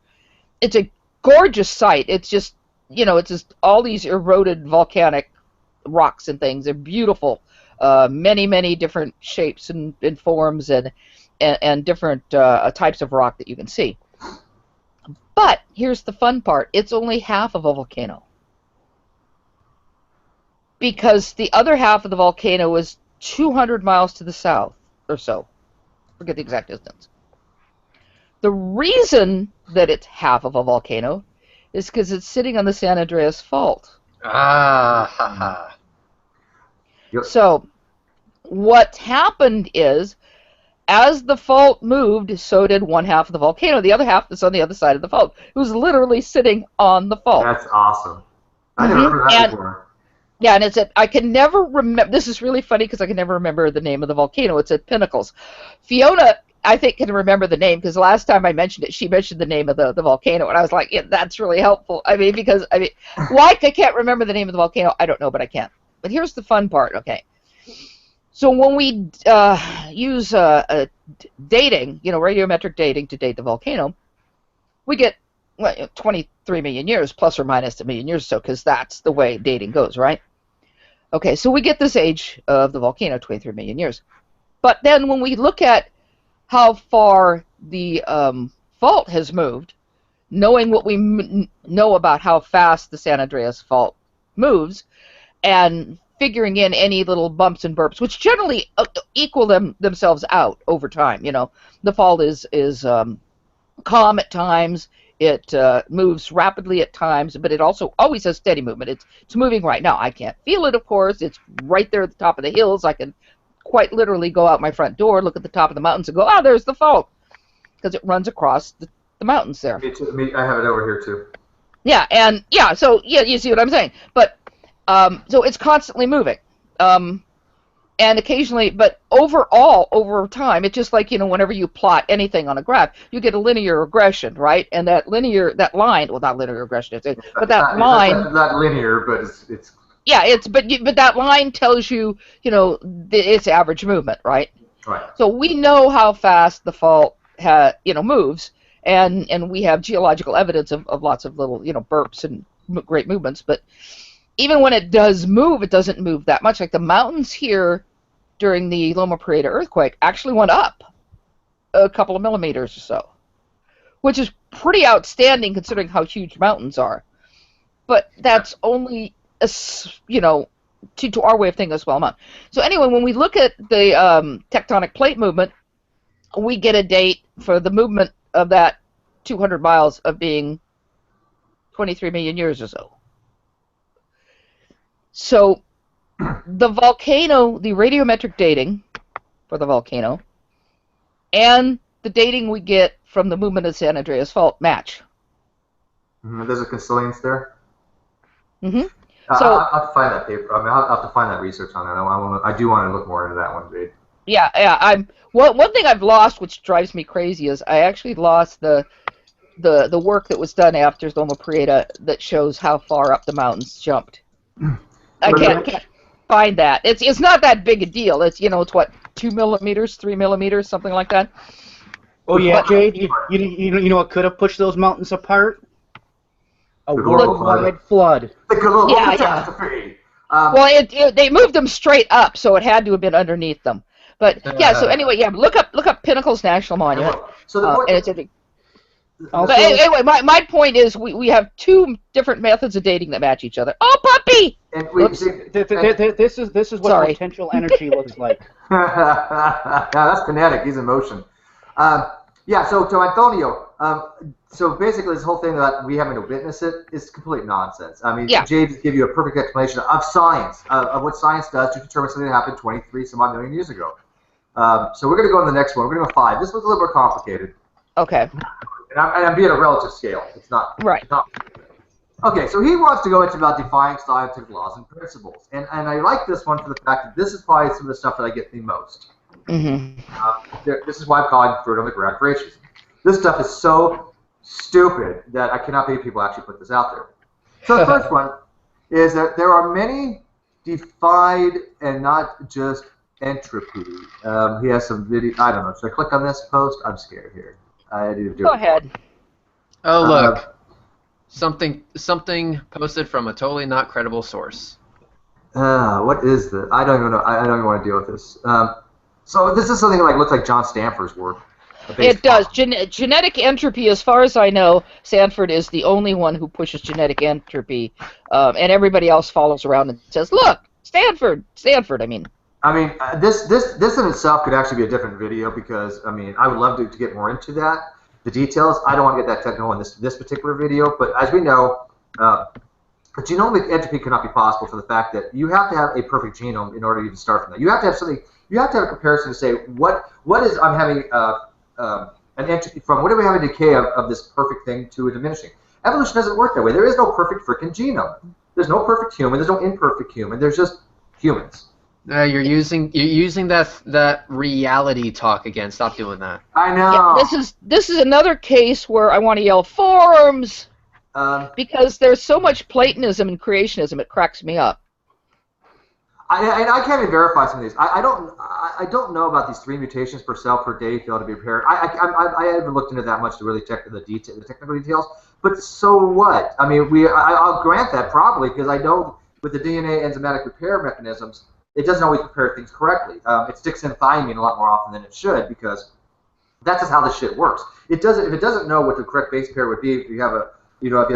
It's a gorgeous site. It's just, it's just all these eroded volcanic rocks and things. They're beautiful, many different shapes and forms and different types of rock that you can see. But here's the fun part. It's only half of a volcano. Because the other half of the volcano is 200 miles to the south or so. Forget the exact distance. The reason that it's half of a volcano is because it's sitting on the San Andreas Fault. Ah, Yep. So what happened is, as the fault moved, so did one half of the volcano. The other half is on the other side of the fault. It was literally sitting on the fault. That's awesome. I never heard that before. Yeah, and I can never remember. This is really funny because I can never remember the name of the volcano. It's at Pinnacles. Fiona, I think, can remember the name because last time I mentioned it, she mentioned the name of the volcano, and I was like, yeah, that's really helpful. Why I can't remember the name of the volcano, I don't know, but I can. But here's the fun part, okay? So when we use dating, radiometric dating to date the volcano, we get 23 million years, plus or minus a million years or so, because that's the way dating goes, right? Okay, so we get this age of the volcano, 23 million years. But then when we look at how far the fault has moved, knowing what we know about how fast the San Andreas Fault moves, and figuring in any little bumps and burps, which generally equal themselves out over time. The fault is calm at times. It moves rapidly at times, but it also always has steady movement. It's moving right now. I can't feel it, of course. It's right there at the top of the hills. I can quite literally go out my front door, look at the top of the mountains, and go, there's the fault, because it runs across the mountains there. Me too. I have it over here too. Yeah, so you see what I'm saying. But so it's constantly moving, and occasionally, but overall, over time, it's just like, whenever you plot anything on a graph, you get a linear regression, right? And that line, well, not linear regression, but that line. It's not linear, but it's. Yeah, but that line tells you, its average movement, right? Right. So we know how fast the fault moves, and we have geological evidence of lots of little, burps and great movements, but even when it does move, it doesn't move that much. Like the mountains here during the Loma Prieta earthquake actually went up a couple of millimeters or so, which is pretty outstanding considering how huge mountains are. But that's only, to our way of thinking, a small amount. So anyway, when we look at the tectonic plate movement, we get a date for the movement of that 200 miles of being 23 million years or so. So the volcano, the radiometric dating for the volcano, and the dating we get from the movement of the San Andreas Fault match. There's a Consilience there. Mm-hmm. So I'll have to find that paper. I'll have to find that research on that. I do want to look more into that one, Jade. Yeah. One thing I've lost, which drives me crazy, is I actually lost the work that was done after Loma Prieta that shows how far up the mountains jumped. I can't find that. It's not that big a deal. It's it's what, 2 millimeters, 3 millimeters, something like that. Oh yeah, Jade. You know what could have pushed those mountains apart? A worldwide flood. The global catastrophe. Well, they moved them straight up, so it had to have been underneath them. But yeah, so anyway, yeah, look up Pinnacles National Monument. So the point. And it's but anyway, my point is we have two different methods of dating that match each other. Oh, puppy! And This is what Sorry. potential energy looks like. yeah, that's kinetic. He's in motion. Yeah. So to Antonio. So basically, this whole thing that we having to witness it is complete nonsense. I mean, Jay just gave you a perfect explanation of science, of what science does to determine something that happened 23 some odd million years ago. So we're going to go on the next one. We're going to go 5. This was a little more complicated. Okay. And I'm being a relative scale. It's not. Right. Okay, so he wants to go into about defying scientific laws and principles. And I like this one for the fact that this is probably some of the stuff that I get the most. This is why I'm calling fruit on the ground creationism. This stuff is so stupid that I cannot believe people actually put this out there. So the first one is that there are many defied and not just entropy. He has some video. I don't know. Should I click on this post? I'm scared here. I need to do Go ahead. Oh, look. Something posted from a totally not credible source. What is this? I don't even know. I don't even want to deal with this. So this is something like looks like John Stanford's work. It does. Genetic entropy, as far as I know, Stanford is the only one who pushes genetic entropy, and everybody else follows around and says, "Look, Stanford, I mean." This in itself could actually be a different video because I would love to get more into that, the details. I don't want to get that technical in this particular video, but as we know, genomic entropy cannot be possible for the fact that you have to have a perfect genome in order to even start from that. You have to have something. You have to have a comparison to say what is I'm having an entropy from. What do we have a decay of this perfect thing to a diminishing? Evolution doesn't work that way. There is no perfect freaking genome. There's no perfect human. There's no imperfect human. There's just humans. You're using that reality talk again. Stop doing that. I know. Yeah, this is another case where I want to yell forums because there's so much Platonism and creationism. It cracks me up. I can't even verify some of these. I don't know about these 3 mutations per cell per day failed to be repaired. I haven't looked into that much to really check the technical details. But so what? I'll grant that probably because I know with the DNA enzymatic repair mechanisms, it doesn't always repair things correctly. It sticks in thymine a lot more often than it should because that's just how this shit works. If it doesn't know what the correct base pair would be, if you have a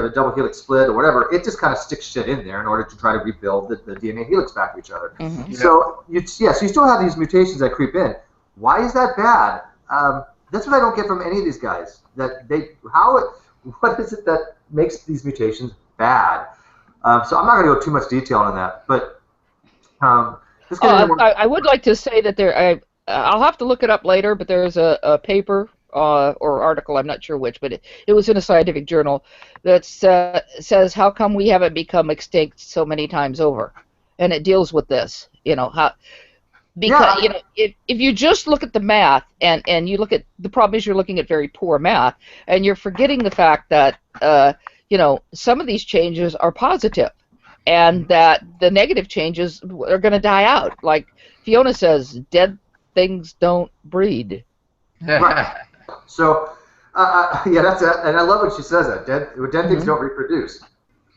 double helix split or whatever, it just kind of sticks shit in there in order to try to rebuild the DNA helix back to each other. Mm-hmm. So you still have these mutations that creep in. Why is that bad? That's what I don't get from any of these guys. What is it that makes these mutations bad? So I'm not going to go too much detail on that, but I would like to say that I'll have to look it up later, but there's a paper or article, I'm not sure which, but it was in a scientific journal that says how come we haven't become extinct so many times over, and it deals with this. If you just look at the math and you look at the problem is you're looking at very poor math and you're forgetting the fact that some of these changes are positive and that the negative changes are going to die out. Like Fiona says, dead things don't breed. Right. So, that's it. And I love when she says that. Dead things don't reproduce.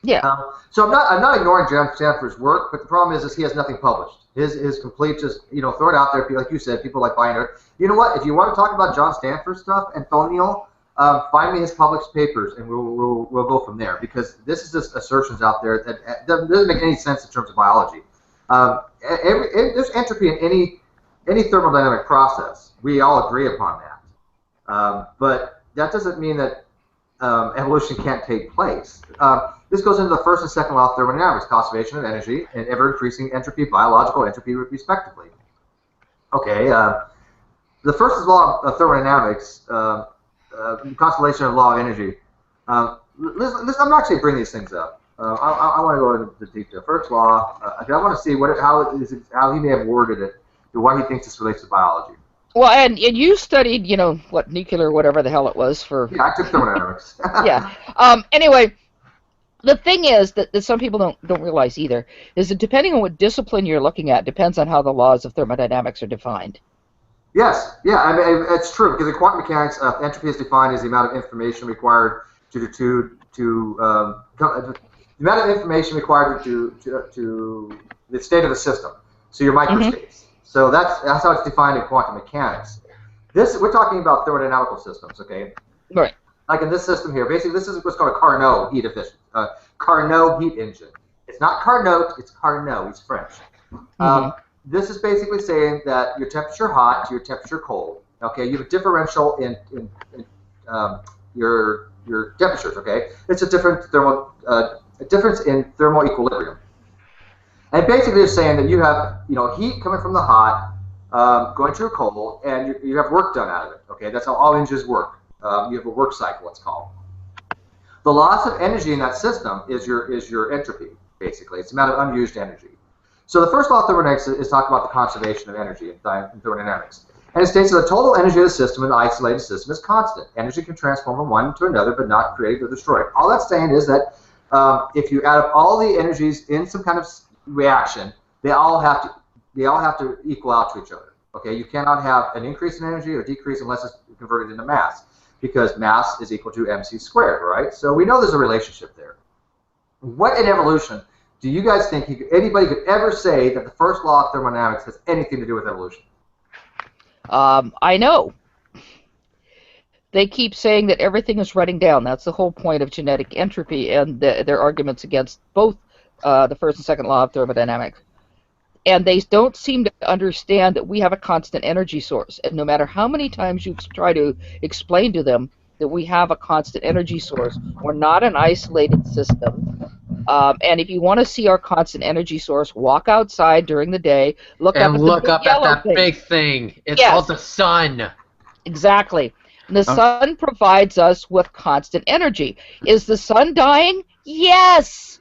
Yeah. So I'm not ignoring John Stanford's work, but the problem is he has nothing published. His complete just throw it out there. Like you said, people like buying it. You know what? If you want to talk about John Stanford stuff, Antonio, find me his published papers, and we'll go from there because this is just assertions out there that doesn't make any sense in terms of biology. There's entropy in any thermodynamic process. We all agree upon that. But that doesn't mean that evolution can't take place. This goes into the first and second law of thermodynamics, conservation of energy and ever-increasing entropy, biological entropy, respectively. Okay, the first law of thermodynamics, constellation of law of energy. Listen, I'm actually bringing these things up. I want to go into the detail. First law, I want to see how he may have worded it, to why he thinks this relates to biology. Well, and you studied, nuclear, whatever the hell it was for. Yeah, I took thermodynamics. Yeah. Anyway, the thing is that some people don't realize either is that depending on what discipline you're looking at depends on how the laws of thermodynamics are defined. Yes. Yeah. It's true because in quantum mechanics, entropy is defined as the amount of information required to the amount of information required to the state of the system. So your microstates. So that's how it's defined in quantum mechanics. We're talking about thermodynamical systems, okay? Right. Like in this system here, basically this is what's called a Carnot heat Carnot heat engine. It's not Carnot, it's Carnot. He's French. This is basically saying that your temperature hot to your temperature cold. Okay, you have a differential in your temperatures. Okay, it's a difference in thermal equilibrium. And basically, it's saying that you have heat coming from the hot, going to your cold, and you have work done out of it. Okay, that's how all engines work. You have a work cycle, it's called. The loss of energy in that system is your entropy. Basically, it's the amount of unused energy. So the first law of thermodynamics is talking about the conservation of energy in thermodynamics. And it states that the total energy of the system in an isolated system is constant. Energy can transform from one to another, but not create or destroy. All that's saying is that if you add up all the energies in some kind of reaction, they all have to equal out to each other. Okay, you cannot have an increase in energy or decrease unless it's converted into mass, because mass is equal to mc squared, right? So we know there's a relationship there. What in evolution do you guys think anybody could ever say that the first law of thermodynamics has anything to do with evolution? I know. They keep saying that everything is running down. That's the whole point of genetic entropy and their arguments against both the first and second law of thermodynamics. And they don't seem to understand that we have a constant energy source. And no matter how many times you try to explain to them that we have a constant energy source, we're not an isolated system. And if you want to see our constant energy source, walk outside during the day, look up at that big thing. It's called the sun. Exactly. And the sun provides us with constant energy. Is the sun dying? Yes,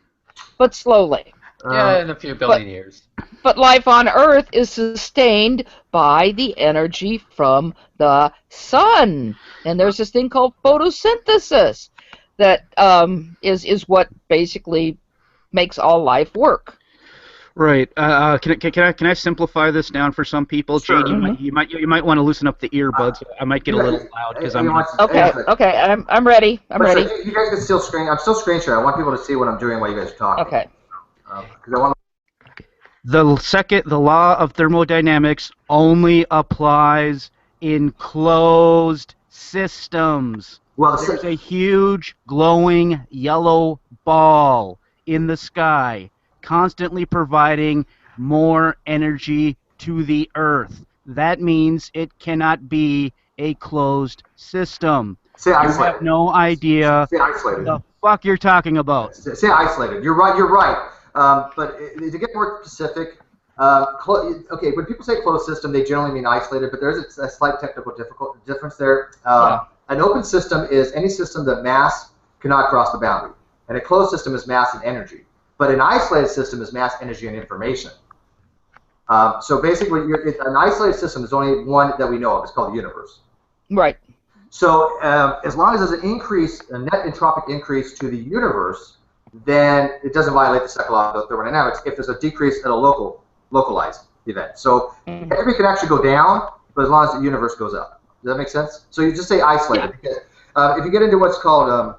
but slowly. Yeah, in a few billion years. But life on Earth is sustained by the energy from the sun. And there's this thing called photosynthesis that is what basically makes all life work. Right. Can I simplify this down for some people? Sure. Jade, you might want to loosen up the earbuds. I might get a little loud because I'm. Okay. I'm ready. I'm ready. You guys can still screen. I'm still screen sharing. I want people to see what I'm doing while you guys are talking. Okay. The law of thermodynamics only applies in closed systems. Well, there's a huge glowing yellow ball in the sky, constantly providing more energy to the Earth. That means it cannot be a closed system. Say you isolated. have no idea what the fuck you're talking about. Say isolated. You're right. You're right. But to get more specific, okay, when people say closed system, they generally mean isolated, but there's a slight technical difference there. An open system is any system that mass cannot cross the boundary. And a closed system is mass and energy. But an isolated system is mass, energy, and information. So basically, an isolated system is only one that we know of. It's called the universe. Right. So as long as there's an increase, a net entropic increase to the universe, then it doesn't violate the second law of thermodynamics if there's a decrease at a localized event. So energy can actually go down, but as long as the universe goes up. Does that make sense? So you just say isolated. Yeah. Because if you get into what's called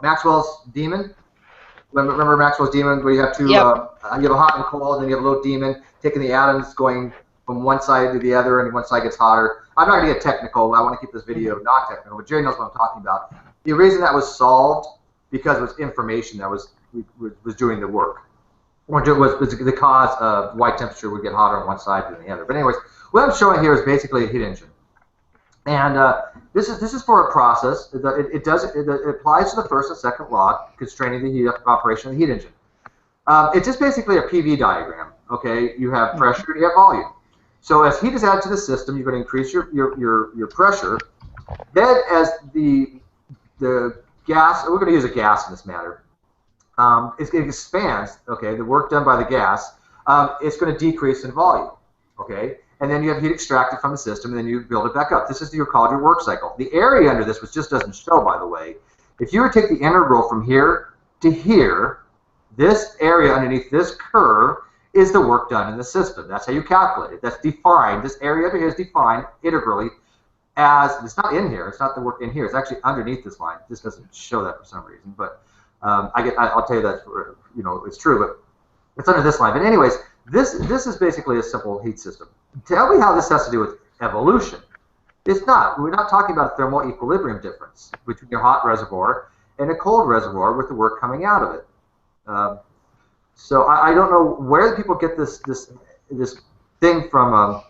Maxwell's demon, remember Maxwell's demon, where you have two, you have a hot and cold, and then you have a little demon taking the atoms going from one side to the other, and one side gets hotter. I'm not going to get technical. I want to keep this video not technical, but Jerry knows what I'm talking about. The reason that was solved because it was information that was doing the work, or was the cause of why temperature would get hotter on one side than the other. But anyways, what I'm showing here is basically a heat engine, and this is for a process that it applies to the first and second law constraining the heat operation of the heat engine. It's just basically a PV diagram. Okay, you have pressure, you have volume. So as heat is added to the system, you're going to increase your pressure. Then as the gas, we're going to use a gas in this matter, it expands, okay, the work done by the gas, it's going to decrease in volume, okay? And then you have heat extracted from the system, and then you build it back up. This is called your work cycle. The area under this, which just doesn't show, by the way, if you were to take the integral from here to here, this area underneath this curve is the work done in the system. That's how you calculate it. That's defined. This area under here is defined integrally as, it's not in here, it's not the work in here, it's actually underneath this line. This doesn't show that for some reason, but I'll tell you that it's true, but it's under this line. But anyways, this is basically a simple heat system. Tell me how this has to do with evolution. It's not. We're not talking about a thermal equilibrium difference between a hot reservoir and a cold reservoir with the work coming out of it. So I don't know where people get this thing from.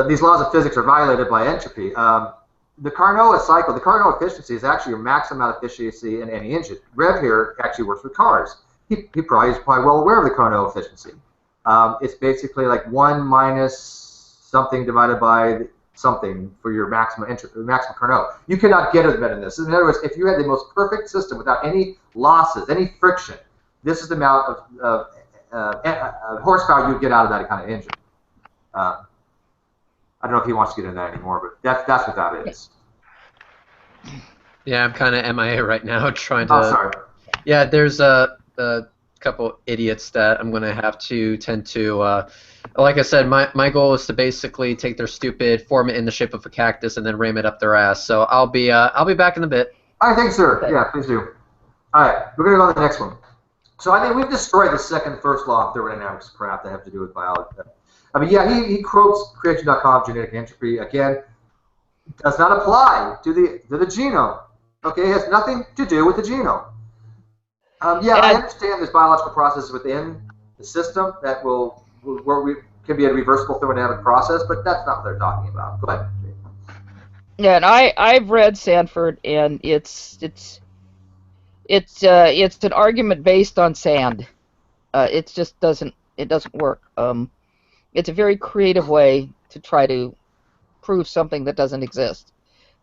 These laws of physics are violated by entropy. The Carnot cycle, the Carnot efficiency is actually your maximum amount of efficiency in any engine. Rev here actually works with cars. He's probably well aware of the Carnot efficiency. It's basically like 1 minus something divided by something for your maximum Carnot. You cannot get it better than this. In other words, if you had the most perfect system without any losses, any friction, this is the amount of horsepower you'd get out of that kind of engine. I don't know if he wants to get into that anymore, but that's what that is. Yeah, I'm kind of MIA right now trying to... Oh, sorry. Yeah, there's a couple idiots that I'm going to have to tend to... like I said, my goal is to basically take their stupid, form it in the shape of a cactus, and then ram it up their ass. So I'll be back in a bit. All right, thanks, sir. Yeah, please do. All right, we're going to go on to the next one. So I think we've destroyed the first law of thermodynamics crap that have to do with biology. I mean, yeah, he quotes creation.com, genetic entropy. Again, does not apply to the genome. Okay, it has nothing to do with the genome. Yeah, I understand there's biological processes within the system that can be a reversible thermodynamic process, but that's not what they're talking about. Go ahead. Yeah, and I've read Sanford, and it's an argument based on sand. It just doesn't work. It's a very creative way to try to prove something that doesn't exist.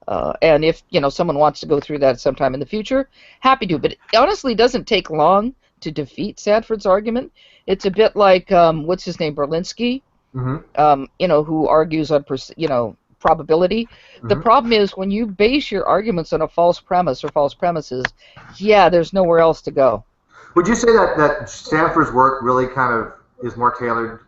And if someone wants to go through that sometime in the future, happy to. But it honestly doesn't take long to defeat Sanford's argument. It's a bit like what's his name, Berlinski, who argues on probability. Mm-hmm. The problem is when you base your arguments on a false premise or false premises, there's nowhere else to go. Would you say that Sanford's work really kind of is more tailored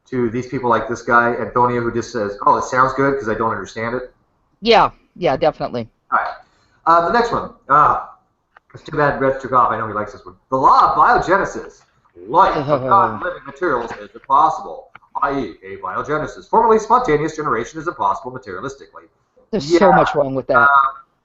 to these people like this guy, Antonio, who just says, oh, it sounds good because I don't understand it? Yeah, definitely. All right. The next one. It's too bad Reg took off. I know he likes this one. The law of biogenesis. Life of non-living materials is impossible, i.e. abiogenesis. Formerly, spontaneous generation is impossible materialistically. There's so much wrong with that.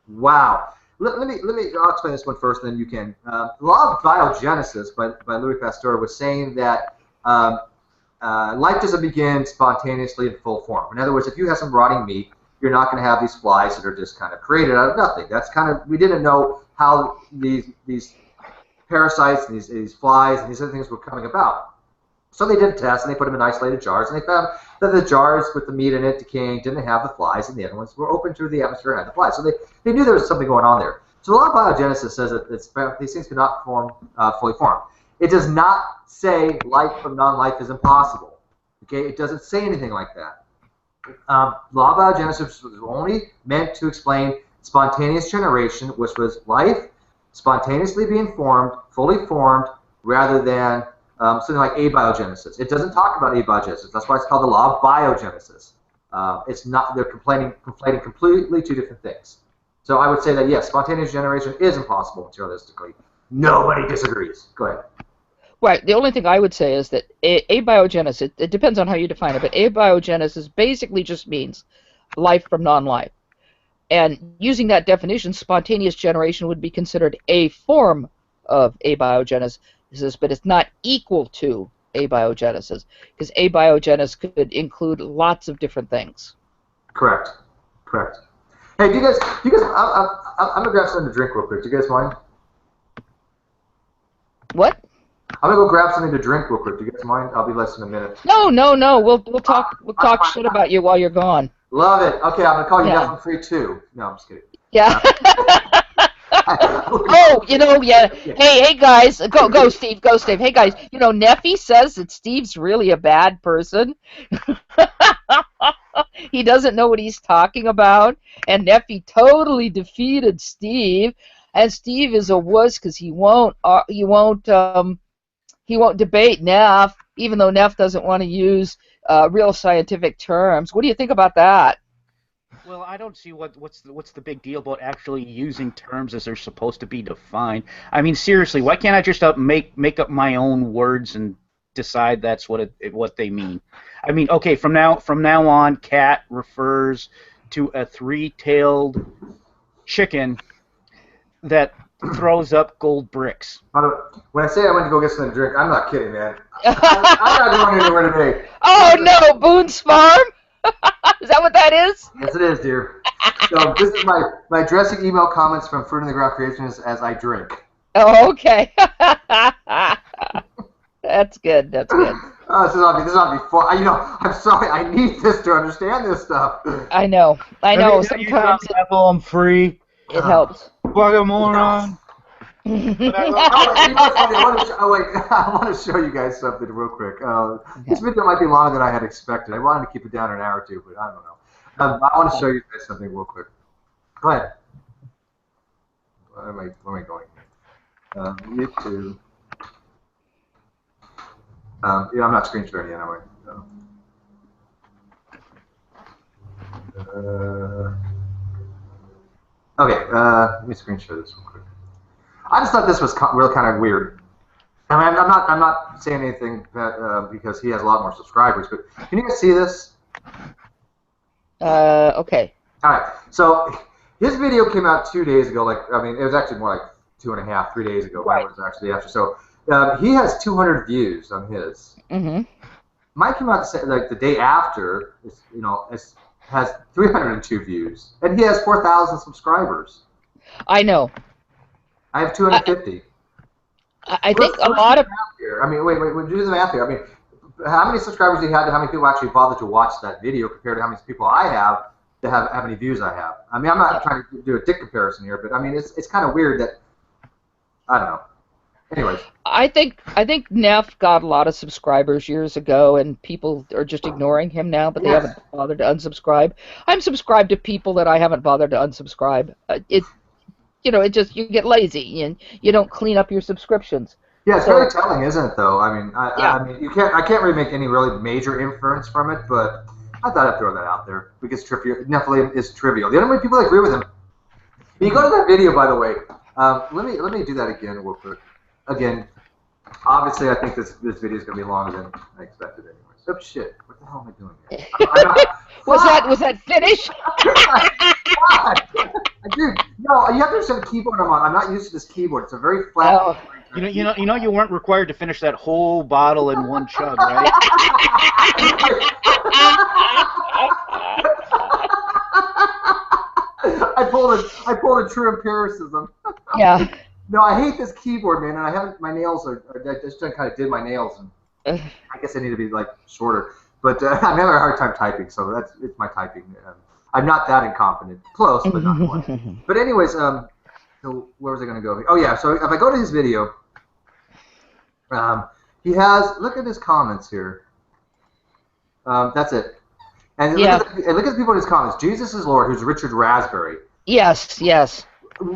Wow. Let me. I'll explain this one first, and then you can. The law of biogenesis by Louis Pasteur was saying that life doesn't begin spontaneously in full form. In other words, if you have some rotting meat, you're not going to have these flies that are just kind of created out of nothing. That's kind of, we didn't know how these parasites and these flies and these other things were coming about. So they did a test, and they put them in isolated jars, and they found that the jars with the meat in it decaying didn't have the flies, and the other ones were open to the atmosphere and had the flies. So they knew there was something going on there. So the law of biogenesis says that these things cannot fully form. It does not say life from non-life is impossible. Okay, it doesn't say anything like that. Law of biogenesis was only meant to explain spontaneous generation, which was life spontaneously being formed, fully formed, rather than something like abiogenesis. It doesn't talk about abiogenesis. That's why it's called the law of biogenesis. It's not. They're conflating completely two different things. So I would say that yes, spontaneous generation is impossible materialistically. Nobody disagrees. Go ahead. Right. The only thing I would say is that abiogenesis, it depends on how you define it, but abiogenesis basically just means life from non-life. And using that definition, spontaneous generation would be considered a form of abiogenesis, but it's not equal to abiogenesis, because abiogenesis could include lots of different things. Correct. Hey, do you guys? I'm gonna grab something to drink real quick. Do you guys mind? What? I'm gonna go grab something to drink real quick. Do you guys mind? I'll be less than a minute. No. We'll talk shit about you while you're gone. Love it. Okay, I'm gonna call you Nephi free too. No, I'm just kidding. Yeah. Oh, Hey guys, go Steve. Hey guys, Nephi says that Steve's really a bad person. He doesn't know what he's talking about, and Nephi totally defeated Steve, and Steve is a wuss because he won't debate Neff, even though Neff doesn't want to use real scientific terms. What do you think about that? Well, I don't see what's the big deal about actually using terms as they're supposed to be defined. I mean, seriously, why can't I just make up my own words and decide that's what they mean? I mean, okay, from now on, cat refers to a three-tailed chicken that throws up gold bricks. When I say I went to go get something to drink, I'm not kidding, man. I'm not going anywhere today. Oh no, Boone's Farm? Is that what that is? Yes, it is, dear. So this is my addressing email comments from Fruit in the Ground Creationists as I drink. Oh, okay. That's good. That's good. This is not be fun. You know, I'm sorry. I need this to understand this stuff. I know. Sometimes I'm free. it helps. Fucking moron. I want to show you guys something real quick. This video might be longer than I had expected. I wanted to keep it down an hour or two, but I don't know. I want to show you guys something real quick. Go ahead. Where am I going here? YouTube. Yeah, I'm not screen sharing yet, am I? Okay, let me screen share this real quick. I just thought this was really kind of weird. I mean, I'm not saying anything that, because he has a lot more subscribers, but can you guys see this? Okay. All right. So his video came out 2 days ago. I mean, it was actually more like 2.5, 3 days ago. Right. Mine was actually after. So he has 200 views on his. Mm-hmm. Mine came out the day after. Has 302 views, and he has 4,000 subscribers. I know. I have 250. I think a lot of. I mean, wait, do the math here. I mean, how many subscribers do you have to how many people actually bother to watch that video compared to how many people I have to have how many views I have? I mean, I'm not trying to do a dick comparison here, but I mean, it's kind of weird that, I don't know. Anyways. I think Neff got a lot of subscribers years ago, and people are just ignoring him now, but they haven't bothered to unsubscribe. I'm subscribed to people that I haven't bothered to unsubscribe. You get lazy and you don't clean up your subscriptions. Yeah, it's very telling, isn't it? Though I mean, I mean, I can't really make any really major inference from it, but I thought I'd throw that out there because Nephilim is trivial. The only way people agree with him. You go to that video, by the way. Let me do that again real quick. Again, obviously, I think this video is going to be longer than I expected anyway. So shit, what the hell am I doing here? Was that finished? Dude, no, you have to understand the keyboard I'm on. I'm not used to this keyboard. It's a very flat. Oh. You know, you weren't required to finish that whole bottle in one chug, right? I pulled a true empiricism. Yeah. No, I hate this keyboard, man, and I haven't. My nails are. I just kind of did my nails, and I guess I need to be like shorter. But I'm having a hard time typing, so it's my typing. I'm not that incompetent. Close, but not quite. But anyways, so where was I going to go? Oh yeah, so if I go to his video, he has. Look at his comments here. That's it. And look at the people in his comments. Jesus is Lord, who's Richard Raspberry. Yes.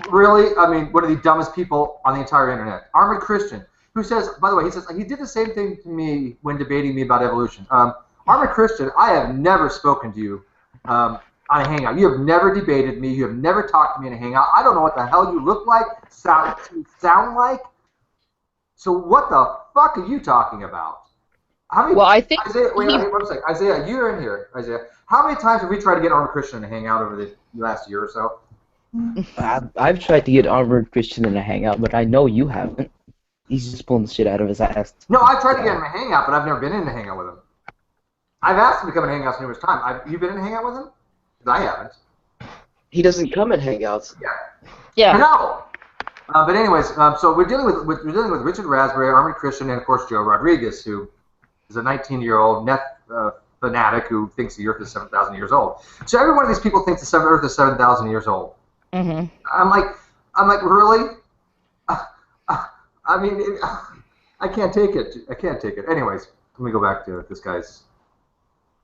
Really, I mean, one of the dumbest people on the entire internet. Armored Christian, who says, by the way, he did the same thing to me when debating me about evolution. Armored Christian, I have never spoken to you on a hangout. You have never debated me. You have never talked to me in a hangout. I don't know what the hell you look like, sound like. So what the fuck are you talking about? I think Isaiah, wait, one second. Isaiah, you're in here. Isaiah, how many times have we tried to get Armored Christian to hang out over the last year or so? I've tried to get Armored Christian in a hangout, but I know you haven't. He's just pulling the shit out of his ass. No, I've tried to get him a hangout, but I've never been in a hangout with him. I've asked him to come in hangouts numerous times. You been in a hangout with him? Because I haven't. He doesn't come in hangouts. Yeah. I know. But anyways, so we're dealing with Richard Raspberry, Armored Christian, and of course Joe Rodriguez, who is a 19-year-old fanatic who thinks the Earth is 7,000 years old. So every one of these people thinks the Earth is 7,000 years old. Mm-hmm. I'm like, really? I mean, I can't take it. I can't take it. Anyways, let me go back to this guy's.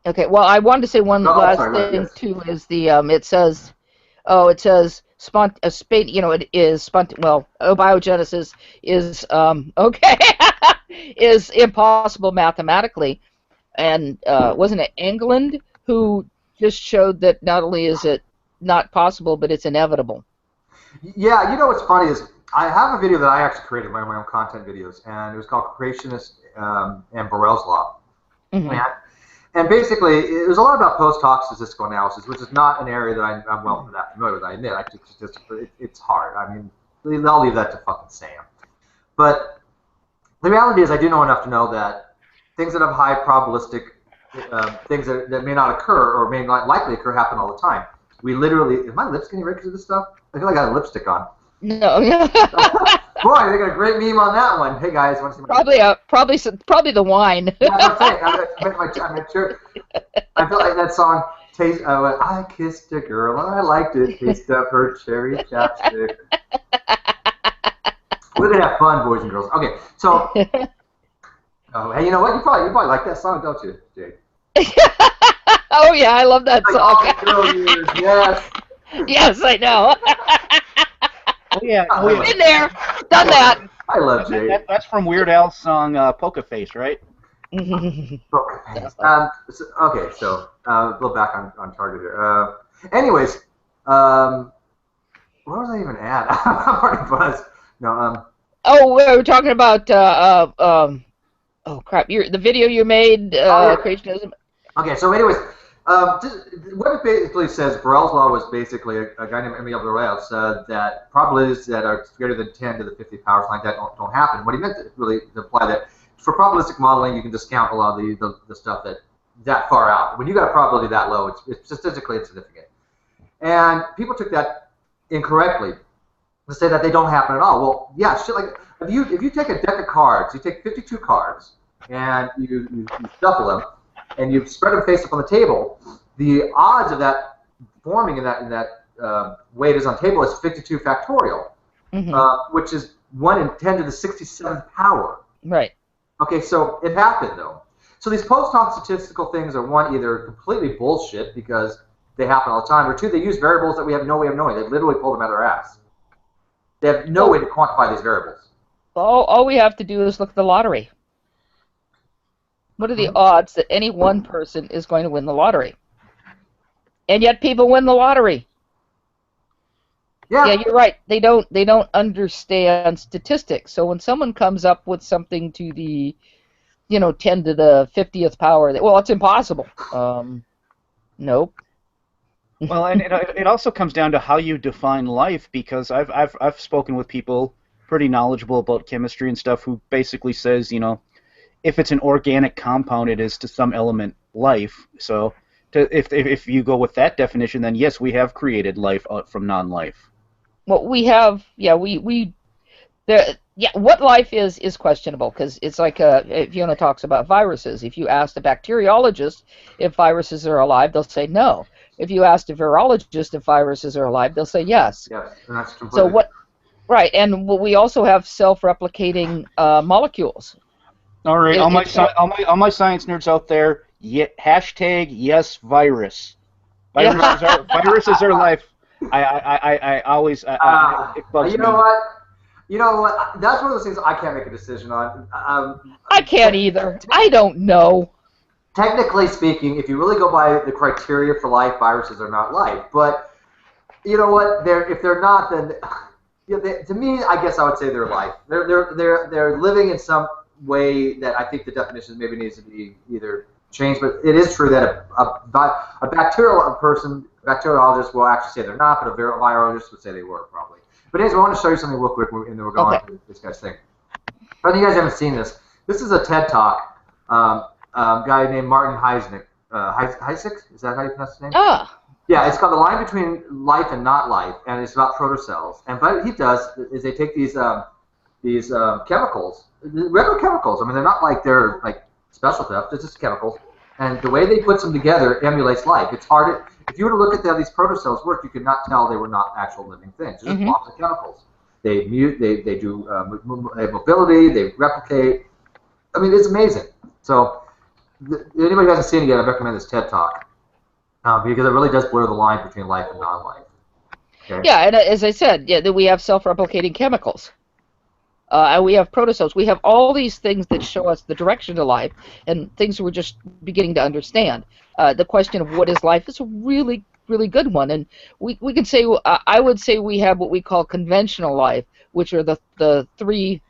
Okay. Well, I wanted to say one last thing too. Is it says abiogenesis is is impossible mathematically, and wasn't it England who just showed that not only is it not possible, but it's inevitable. Yeah, you know what's funny is I have a video that I actually created, my own content videos, and it was called Creationist and Borel's Law. Mm-hmm. And basically, it was a lot about post-hoc statistical analysis, which is not an area that I'm well that familiar with. I admit, it's hard. I mean, I'll leave that to fucking Sam. But the reality is, I do know enough to know that things that have high probabilistic things that may not occur or may not likely occur happen all the time. We literally, is my lips getting red because of this stuff? I feel like I got a lipstick on. No. Boy, they got a great meme on that one. Hey guys, want to see my Probably the wine. Yeah, that's right. I'm sure. I feel like that song. Taste. I kissed a girl and I liked it. Taste of her cherry chapstick. We're gonna have fun, boys and girls. Okay, so. Hey, you know what? You probably like that song, don't you, Jade? Oh yeah, I love that song. All the girl years, yes. Yes, I know. Oh yeah. Been there, done that. I love Jade. That's from Weird Al's song Poker Face, right? Okay, so a little back on target here. Anyways, what was I even at? I'm already buzzed. No. Oh, we were talking about oh crap! The video you made, creationism. Okay, so anyways, what it basically says, Borel's law was basically a guy named Emile Borel said that probabilities that are greater than 10 to the 50th powers like that don't happen. What he meant to really imply that for probabilistic modeling, you can discount a lot of the stuff that far out. When you got a probability that low, it's statistically insignificant. And people took that incorrectly to say that they don't happen at all. Well, yeah, shit like if you take a deck of cards, you take 52 cards and you shuffle them and you spread them face up on the table, the odds of that forming in that way it is on the table is 52 factorial, which is 1 in 10 to the 67th power. Right. Okay, so it happened though. So these post-hoc statistical things are one, either completely bullshit because they happen all the time, or two, they use variables that we have no way of knowing. They literally pull them out of their ass. They have no way to quantify these variables. All we have to do is look at the lottery. What are the odds that any one person is going to win the lottery? And yet people win the lottery. Yeah, you're right. They don't understand statistics. So when someone comes up with something to the 10 to the 50th power, well, it's impossible. Nope. Well, and it also comes down to how you define life, because I've spoken with people pretty knowledgeable about chemistry and stuff who basically says, if it's an organic compound, it is to some element life. So if you go with that definition, then yes, we have created life from non-life. Well, we have, what life is questionable, because it's like Fiona talks about viruses. If you ask a bacteriologist if viruses are alive, they'll say no. If you ask a virologist if viruses are alive, they'll say yes. Yes, and that's completely. So right, and we also have self-replicating molecules. All right, all my science nerds out there, hashtag yes virus. Viruses are life. I always it bugs me. You know what? That's one of those things I can't make a decision on. I can't either. I don't know. Technically speaking, if you really go by the criteria for life, viruses are not life. But you know what? If they're not, then to me, I guess I would say they're life. They're living in some way that I think the definition maybe needs to be either changed. But it is true that a bacteriologist will actually say they're not, but a virologist would say they were probably. But anyways, I want to show you something real quick, and then we'll go on to this guy's thing. I think you guys haven't seen this. This is a TED Talk. Guy named Martin Heisnick. Heisnick? Is that how you pronounce his name? Yeah, it's called The Line Between Life and Not Life, and it's about protocells. And what he does is they take these chemicals, regular chemicals. I mean, they're not like they're like special stuff. They're just chemicals. And the way they put them together emulates life. It's hard. If you were to look at how these protocells work, you could not tell they were not actual living things. They're just blocks of chemicals. They mute. They do they have mobility. They replicate. I mean, it's amazing. So, anybody who hasn't seen it yet, I recommend this TED Talk because it really does blur the line between life and non-life. Okay? Yeah, and as I said, we have self-replicating chemicals. And we have protozoes. We have all these things that show us the direction of life and things we're just beginning to understand. The question of what is life is a really, really good one. And we can say, I would say we have what we call conventional life, which are the three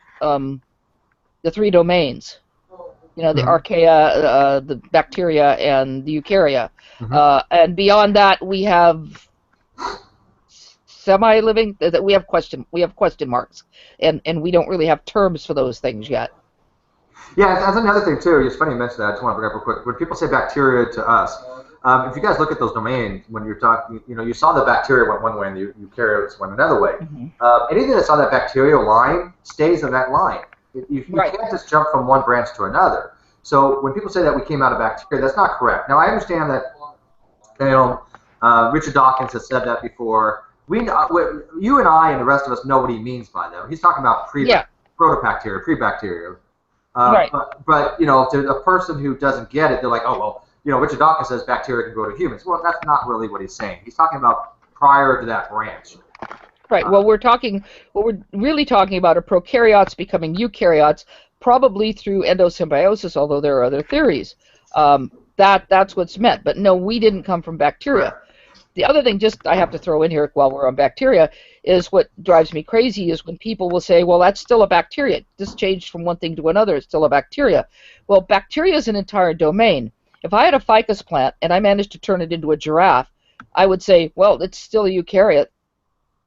domains. You know, the archaea, the bacteria, and the eukarya. And beyond that, we have semi-living. That we have question marks, and we don't really have terms for those things yet. Yeah, that's another thing too. It's funny you mentioned that. I just want to bring up real quick. When people say bacteria to us, if you guys look at those domains, when you're talking, you know, you saw the bacteria went one way and the eukaryotes went another way. Anything that's on that bacterial line stays in that line. You can't just jump from one branch to another. So when people say that we came out of bacteria, that's not correct. Now I understand that, you know, Richard Dawkins has said that before. You and I and the rest of us know what he means by that. He's talking about protobacteria, pre-bacteria. But you know, to a person who doesn't get it, they're like, oh well, you know, Richard Dawkins says bacteria can grow to humans. Well, that's not really what he's saying. He's talking about prior to that branch. Right. Well, what we're really talking about are prokaryotes becoming eukaryotes, probably through endosymbiosis, although there are other theories. That's what's meant. But no, we didn't come from bacteria. The other thing, just I have to throw in here while we're on bacteria, is what drives me crazy is when people will say, well, that's still a bacteria. This changed from one thing to another. It's still a bacteria. Well, bacteria is an entire domain. If I had a ficus plant and I managed to turn it into a giraffe, I would say, well, it's still a eukaryote.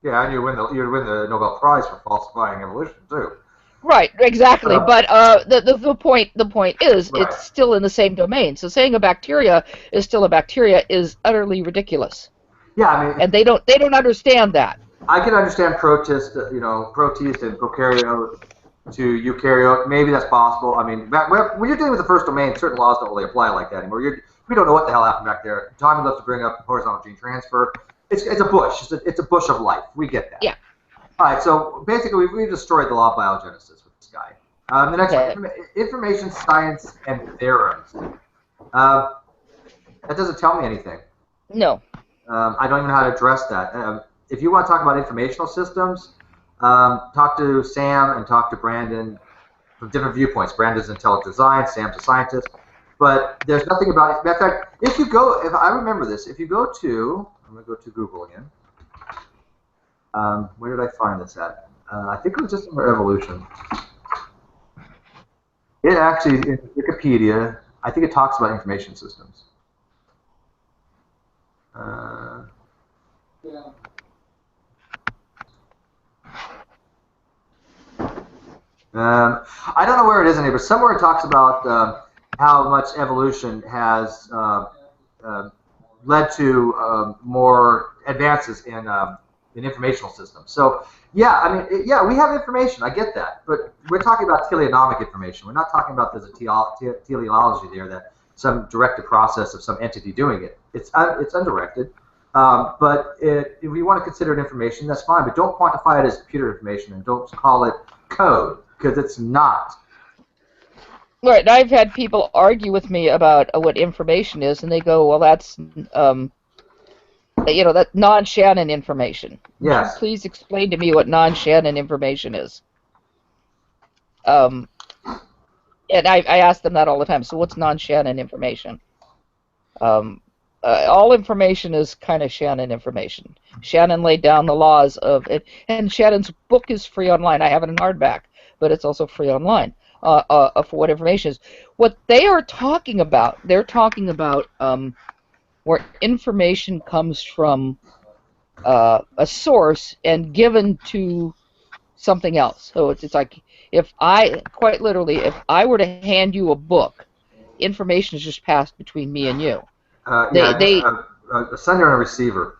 Yeah, and you'd win the Nobel Prize for falsifying evolution too. Right, exactly. But the point is, it's still in the same domain. So saying a bacteria is still a bacteria is utterly ridiculous. Yeah, I mean, and they don't understand that. I can understand protist and prokaryote to eukaryote. Maybe that's possible. I mean, when you're dealing with the first domain, certain laws don't really apply like that anymore. We don't know what the hell happened back there. Tommy loves to bring up horizontal gene transfer. It's a bush. It's a bush of life. We get that. Yeah. All right. So basically, we've destroyed the law of biogenesis with this guy. The next one, information science and theorems. That doesn't tell me anything. No. I don't even know how to address that. If you want to talk about informational systems, talk to Sam and talk to Brandon from different viewpoints. Brandon's intelligent design, Sam's a scientist. But there's nothing about it. Matter of fact, if I remember this, if you go to, I'm going to go to Google again. Where did I find this at? I think it was just under evolution. It actually, in Wikipedia, I think it talks about information systems. I don't know where it is in here, but somewhere it talks about how much evolution has led to more advances in informational systems. So, yeah, I mean, yeah, we have information. I get that, but we're talking about teleonomic information. We're not talking about there's a teleology there, that some directed process of some entity doing it. It's undirected. But if we want to consider it information, that's fine. But don't quantify it as computer information, and don't call it code, because it's not. Right. I've had people argue with me about what information is, and they go, "Well, that's that non-Shannon information." Yes. Please explain to me what non-Shannon information is. And I ask them that all the time. So what's non-Shannon information? All information is kind of Shannon information. Shannon laid down the laws of it, and Shannon's book is free online. I have it in hardback, but it's also free online for what information is. What they are talking about, they're talking about where information comes from a source and given to something else. So it's like, if I were to hand you a book, information is just passed between me and you. A sender and a receiver.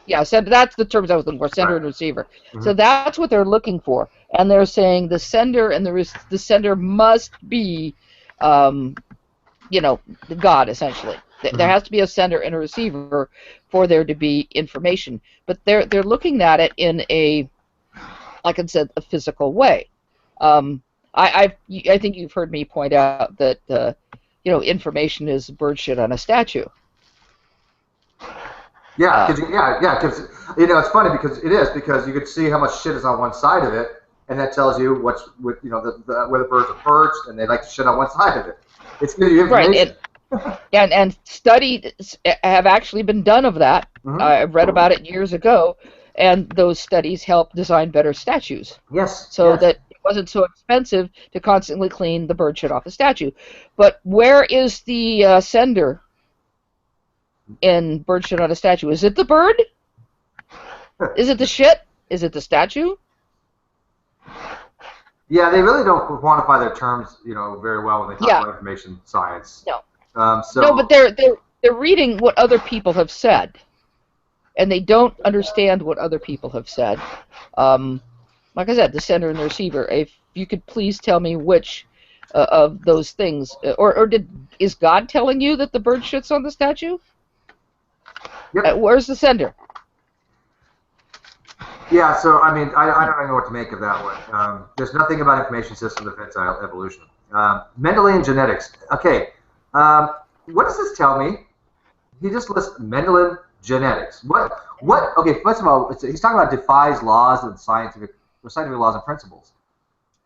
Yeah, that's the terms I was looking for, sender and receiver. Mm-hmm. So that's what they're looking for, and they're saying the sender and the sender must be, the God, essentially. Mm-hmm. There has to be a sender and a receiver for there to be information, but they're looking at it in a, like I said, a physical way. I think you've heard me point out that information is bird shit on a statue. Yeah, because it's funny because you could see how much shit is on one side of it, and that tells you what's with where the birds are perched, and they like to shit on one side of it. It's giving you information. Right, and studies have actually been done of that. I read about it years ago, and those studies helped design better statues. Yes. So that it wasn't so expensive to constantly clean the bird shit off the statue. But where is the sender in bird shit on a statue? Is it the bird? Is it the shit? Is it the statue? Yeah, they really don't quantify their terms, very well when they talk about information science. No. No, but they're reading what other people have said, and they don't understand what other people have said. Like I said, the sender and the receiver. If you could please tell me which of those things, or is God telling you that the bird shits on the statue? Yep. Where's the sender? Yeah, so I mean, I don't know what to make of that one. There's nothing about information systems that fits evolution. Mendelian genetics. Okay, what does this tell me? He just lists Mendelian genetics. What? Okay, first of all, he's talking about defies laws and scientific laws and principles.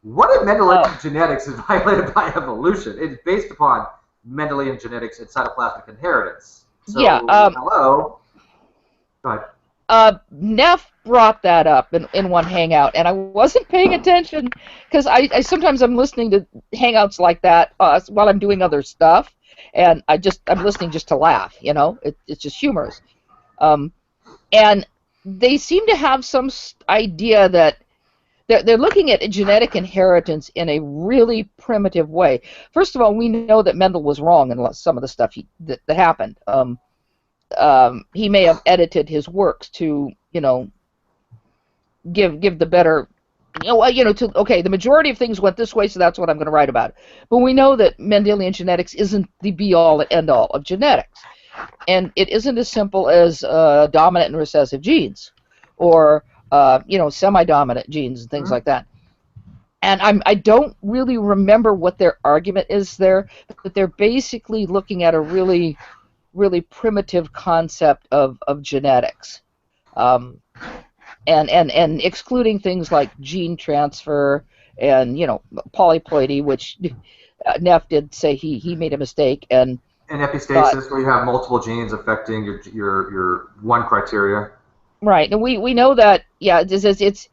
What if Mendelian genetics is violated by evolution? It's based upon Mendelian genetics and cytoplasmic inheritance. So, hello. Go ahead. Neff brought that up in one hangout, and I wasn't paying attention because I sometimes I'm listening to hangouts like that while I'm doing other stuff, and I'm listening just to laugh. It's just humorous. And they seem to have some idea that they're looking at genetic inheritance in a really primitive way. First of all, we know that Mendel was wrong in some of the stuff that happened. He may have edited his works to, give the better, the majority of things went this way, so that's what I'm going to write about. But we know that Mendelian genetics isn't the be-all and end-all of genetics. And it isn't as simple as dominant and recessive genes, or, semi-dominant genes and things like that. And I don't really remember what their argument is there, but they're basically looking at a really primitive concept of genetics, and excluding things like gene transfer and polyploidy, which Neff did say he made a mistake, and epistasis, where you have multiple genes affecting your one criteria. Right, and we know that it's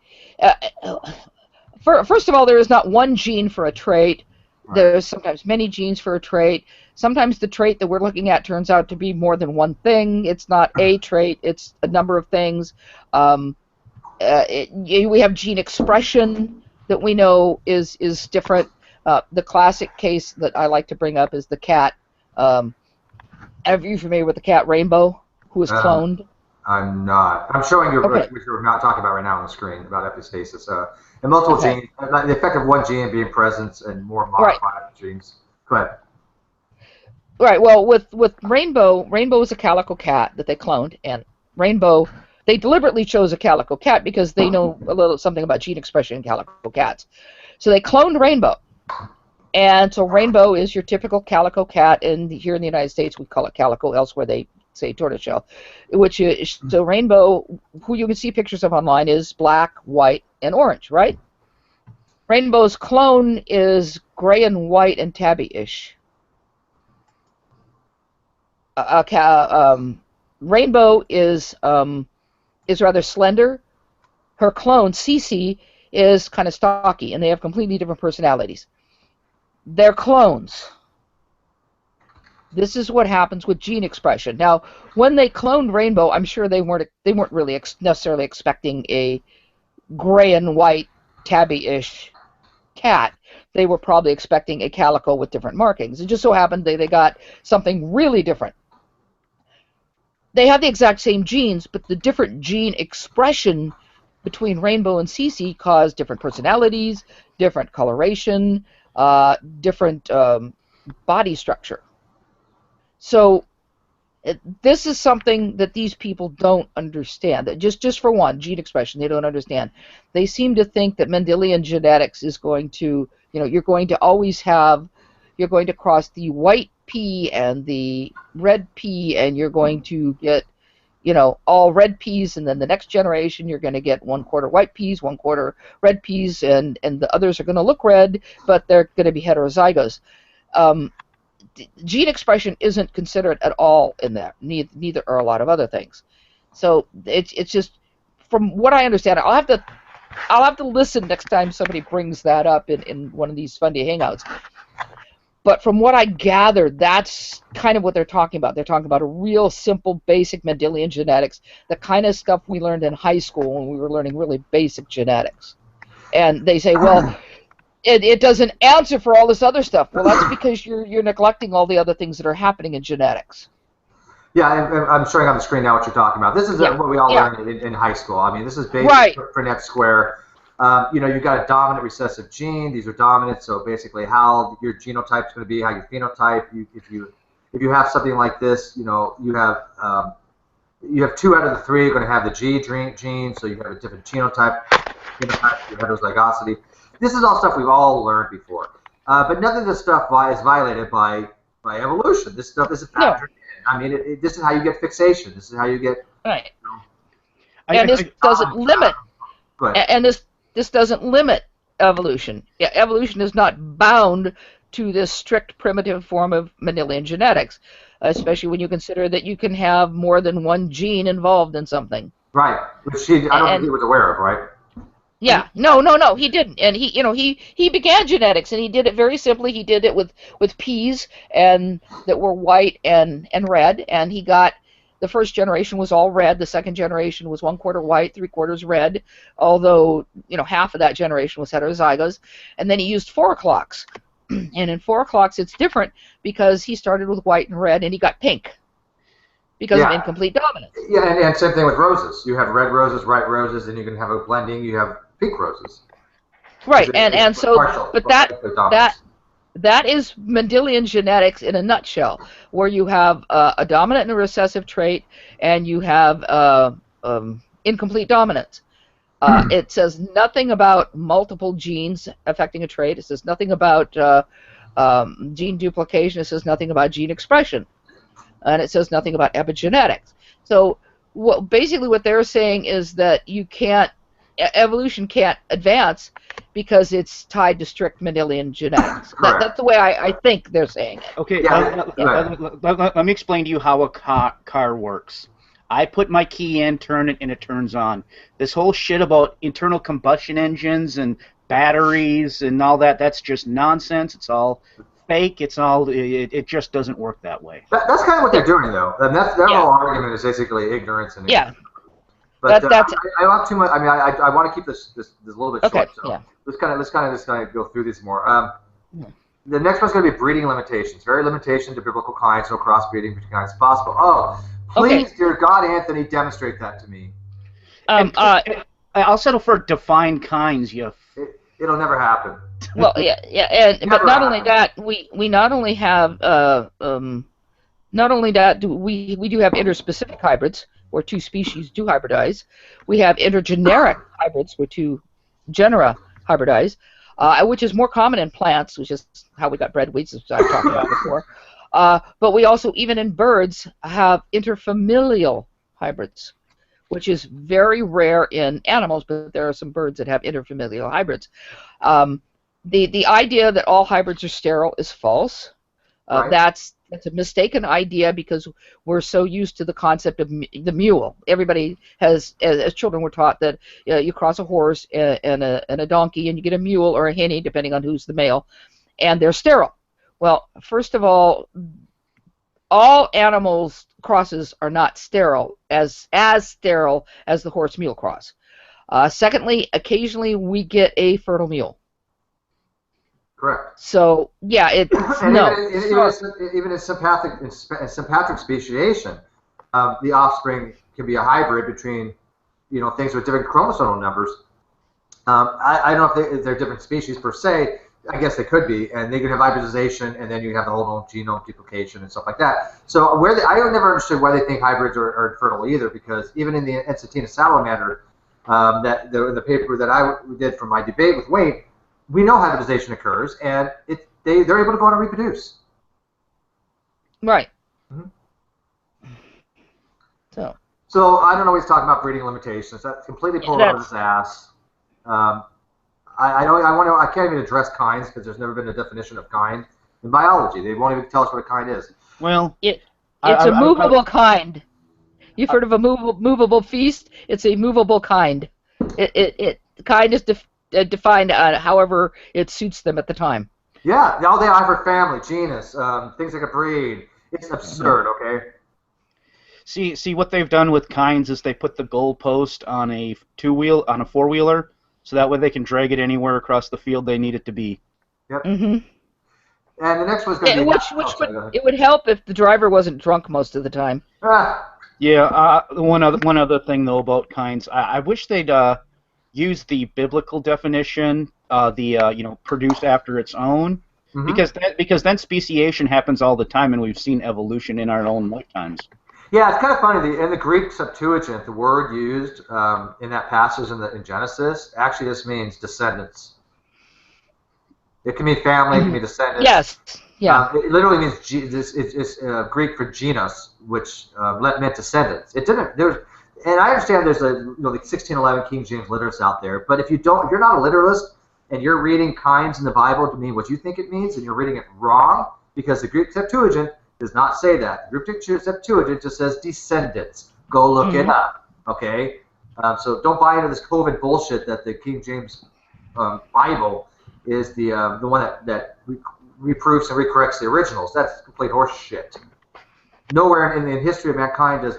first of all, there is not one gene for a trait. Right. There's sometimes many genes for a trait. Sometimes the trait that we're looking at turns out to be more than one thing. It's not a trait, it's a number of things. We have gene expression that we know is different. The classic case that I like to bring up is the cat. Are you familiar with the cat Rainbow, who was cloned? I'm not. I'm showing you Okay. which we're not talking about right now on the screen, about epistasis. And multiple genes, the effect of one gene being present and more modified genes. Go ahead. Right. Well, with Rainbow is a calico cat that they cloned, and Rainbow, they deliberately chose a calico cat because they know something about gene expression in calico cats. So they cloned Rainbow, and so Rainbow is your typical calico cat, and here in the United States we call it calico. Elsewhere they say tortoiseshell, which is, so Rainbow, who you can see pictures of online, is black, white, and orange, right? Rainbow's clone is gray and white and tabby-ish. Rainbow is rather slender. Her clone, Cece, is kind of stocky, and they have completely different personalities. They're clones. This is what happens with gene expression. Now, when they cloned Rainbow, I'm sure they weren't really necessarily expecting a gray and white tabby-ish cat. They were probably expecting a calico with different markings. It just so happened they got something really different. They have the exact same genes, but the different gene expression between Rainbow and Cece caused different personalities, different coloration, different body structure. So this is something that these people don't understand. Just for one, gene expression, they don't understand. They seem to think that Mendelian genetics is going to, you're going to always have, you're going to cross the white pea and the red pea, and you're going to get, all red peas, and then the next generation you're going to get 1/4 white peas, 1/4 red peas, and the others are going to look red, but they're going to be heterozygous. Gene expression isn't considered at all in that. Neither are a lot of other things. So it's just, from what I understand, I'll have to listen next time somebody brings that up in one of these Fundy Hangouts. But from what I gathered, that's kind of what they're talking about. They're talking about a real simple, basic Mendelian genetics, the kind of stuff we learned in high school when we were learning really basic genetics. And they say, well, it doesn't answer for all this other stuff. Well, that's because you're neglecting all the other things that are happening in genetics. Yeah, I'm showing on the screen now what you're talking about. This is what we all learned in high school. I mean, this is basic for net square. You've got a dominant recessive gene. These are dominant, so basically how your genotype is going to be, how your phenotype. If you have something like this, you have 2 out of the 3 are going to have the G gene, so you have a different genotype, your heterozygosity. This is all stuff we've all learned before, but none of this stuff is violated by evolution. This stuff is a factor. I mean, this is how you get fixation. This is how you get. Right. And this doesn't limit. And this doesn't limit evolution. Evolution is not bound to this strict primitive form of Mendelian genetics, especially when you consider that you can have more than one gene involved in something. Right, which I don't think he was aware of, right? Yeah, no, he didn't, and he began genetics, and he did it very simply. He did it with peas and that were white and red, and he got. The first generation was all red. The second generation was 1/4 white, 3/4 red, although half of that generation was heterozygous. And then he used 4 o'clocks. And in 4 o'clocks it's different because he started with white and red and he got pink because of incomplete dominance. Yeah, and same thing with roses. You have red roses, white roses, and you can have a blending. You have pink roses. Right, and so, but that is Mendelian genetics in a nutshell, where you have a dominant and a recessive trait, and you have incomplete dominance. It says nothing about multiple genes affecting a trait. It says nothing about gene duplication. It says nothing about gene expression. And it says nothing about epigenetics. So basically what they're saying is that evolution can't advance because it's tied to strict Mendelian genetics. That's the way I think they're saying it. Okay, let me explain to you how a car works. I put my key in, turn it, and it turns on. This whole shit about internal combustion engines and batteries and all that's just nonsense. It's all fake. It just doesn't work that way. That's kind of what they're doing, though. And their whole argument is basically ignorance and ignorance. But I don't have too much. I mean, I want to keep this a little bit short. So let's kind of go through this more. The next one's going to be breeding limitations. Very limitation to biblical kinds, no crossbreeding between kinds is possible. Oh, please, dear God, Anthony, demonstrate that to me. I'll settle for defined kinds. It'll never happen. Well, but not only that, we not only have not only that we do have interspecific hybrids, where 2 species do hybridize. We have intergeneric hybrids, where 2 genera hybridize, which is more common in plants, which is how we got breadweeds, as I've talked about before. But we also, even in birds, have interfamilial hybrids, which is very rare in animals, but there are some birds that have interfamilial hybrids. The idea that all hybrids are sterile is false. That's a mistaken idea because we're so used to the concept of the mule. Everybody has, as children, were taught that you cross a horse and a donkey and you get a mule or a hinny, depending on who's the male, and they're sterile. Well, first of all animals crosses are not sterile, as sterile as the horse-mule cross. Secondly, occasionally we get a fertile mule. Correct. So even in sympatric speciation, the offspring can be a hybrid between things with different chromosomal numbers. I don't know if they're different species per se. I guess they could be, and they could have hybridization, and then you have the whole genome duplication and stuff like that. So I never understood why they think hybrids are infertile either, because even in the Encetina salamander, the paper that I did for my debate with Wayne, we know hybridization occurs, and they're able to go on and reproduce. Right. Mm-hmm. So. So I don't know what he's talking about breeding limitations. That's completely pulled out of his ass. I can't even address kinds because there's never been a definition of kind in biology. They won't even tell us what a kind is. Well, it's a movable kind. You've heard of a movable feast? It's a movable kind. Kind is defined however it suits them at the time. Yeah, all they offer family, genus, things like a breed. It's absurd, okay? See what they've done with kinds is they put the goalpost on a four-wheeler, so that way they can drag it anywhere across the field they need it to be. Yep. Mm-hmm. And the next one's going to be... It would help if the driver wasn't drunk most of the time. Yeah. One other thing though about kinds, I wish they'd use the biblical definition, produced after its own, because then speciation happens all the time, and we've seen evolution in our own lifetimes. Yeah, it's kind of funny. In the Greek Septuagint, the word used in that passage in Genesis actually just means descendants. It can mean family, it can mean descendants. Yes. Yeah. It literally means it's Greek for genus, which meant descendants. It didn't. And I understand there's like 1611 King James literates out there, but if you're not a literalist and you're reading kinds in the Bible to mean what you think it means, and you're reading it wrong, because the Greek Septuagint does not say that. The Greek Septuagint just says descendants. Go look it up, okay? So don't buy into this COVID bullshit that the King James Bible is the one that reproofs and recorrects the originals. That's complete horse shit. Nowhere in the history of mankind does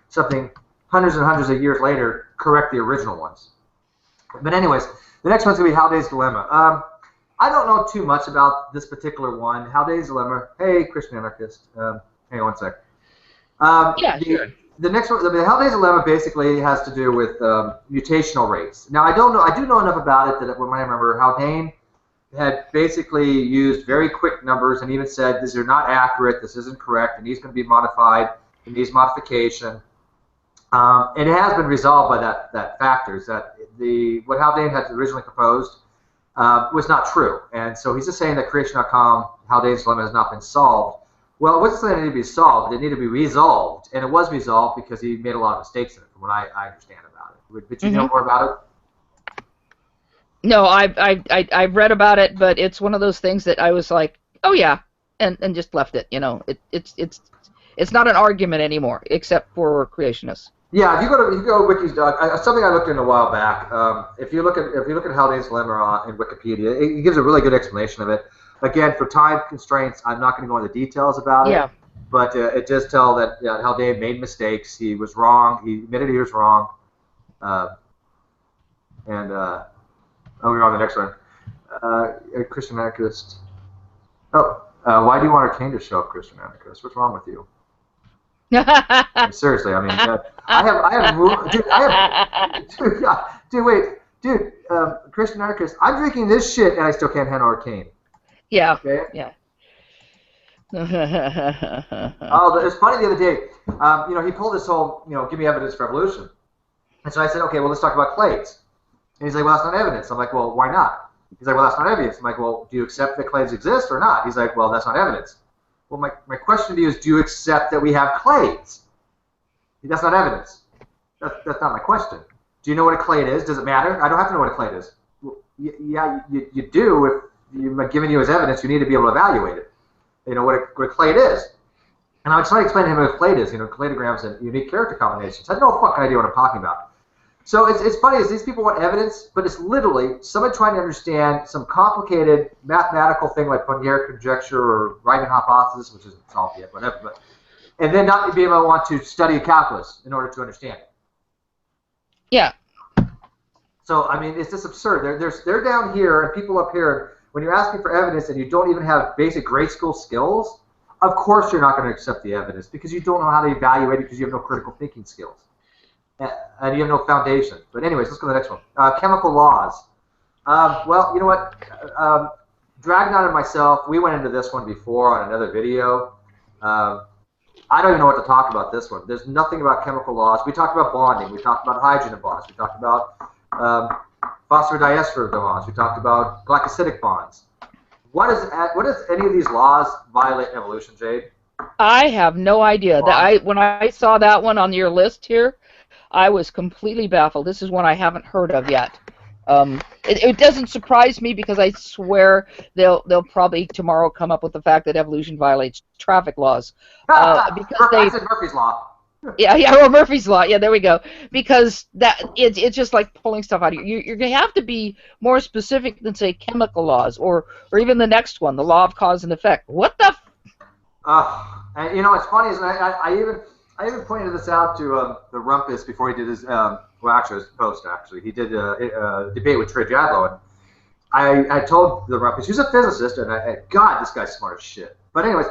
something hundreds and hundreds of years later correct the original ones. But anyways, the next one's going to be Haldane's Dilemma. I don't know too much about this particular one. Haldane's Dilemma. Hey, Christian anarchist. Hang on one sec. Sure. The next one, the Haldane's Dilemma, basically has to do with mutational rates. Now, I do know enough about it that when I remember, Haldane had basically used very quick numbers and even said, these are not accurate, this isn't correct, and these going to be modified, and needs modification. And it has been resolved by that factors, that what Haldane had originally proposed was not true. And so he's just saying that creation.com, Haldane's Dilemma, has not been solved. Well, it wasn't something that needed to be solved, it needed to be resolved, and it was resolved because he made a lot of mistakes in it, from what I understand about it. Did you know more about it? No, I've read about it, but it's one of those things that I was like, oh yeah, and just left it. It's not an argument anymore, except for creationists. Yeah, if you go to Wiki's something I looked into a while back. If you look at Haldane's Dilemma in Wikipedia, it gives a really good explanation of it. Again, for time constraints, I'm not going to go into details about it. But it does tell that Haldane made mistakes. He was wrong. He admitted he was wrong. We're on the next one. Christian anarchist. Why do you want Arcane to show up, Christian anarchist? What's wrong with you? Seriously, I mean, Christian anarchist. I'm drinking this shit and I still can't handle Arcane. Yeah. Okay? Yeah. It's funny the other day. He pulled this whole, give me evidence for evolution. And so I said, okay, well, let's talk about clades. And he's like, well, that's not evidence. I'm like, well, why not? He's like, well, that's not evidence. I'm like, well, do you accept that clades exist or not? He's like, well, that's not evidence. Well, my question to you is, do you accept that we have clades? That's not evidence. That's not my question. Do you know what a clade is? Does it matter? I don't have to know what a clade is. Well, yeah, you do. If you've given you as evidence, you need to be able to evaluate it. You know what a clade is. And I was trying to explain to him what a clade is. Cladograms and unique character combinations. I had no fucking idea what I'm talking about. So it's funny is these people want evidence, but it's literally someone trying to understand some complicated mathematical thing like Poincare conjecture or Riemann hypothesis, which isn't solved yet, whatever. And then not be able to want to study calculus in order to understand it. Yeah. So I mean, it's just absurd. They're down here and people up here. When you're asking for evidence and you don't even have basic grade school skills, of course you're not going to accept the evidence because you don't know how to evaluate it because you have no critical thinking skills. And you have no foundation. But anyways, let's go to the next one. Chemical laws. Well, you know what? Dragnon and myself, we went into this one before on another video. I don't even know what to talk about this one. There's nothing about chemical laws. We talked about bonding. We talked about hydrogen bonds. We talked about phosphodiester bonds. We talked about glycosidic bonds. What does any of these laws violate evolution, Jade? I have no idea. When I saw that one on your list here, I was completely baffled. This is one I haven't heard of yet. It doesn't surprise me because I swear they'll probably tomorrow come up with the fact that evolution violates traffic laws. Because I said Murphy's Law. Yeah, or Murphy's Law. Yeah, there we go. Because it's just like pulling stuff out of you. You're going to have to be more specific than, say, chemical laws or even the next one, the law of cause and effect. What the? And you know what's funny is I even pointed this out to the Rumpus before he did his well, actually his post. Actually, he did a debate with Trey Jadlow, and I told the Rumpus, he's a physicist, and God, this guy's smart as shit. But anyways,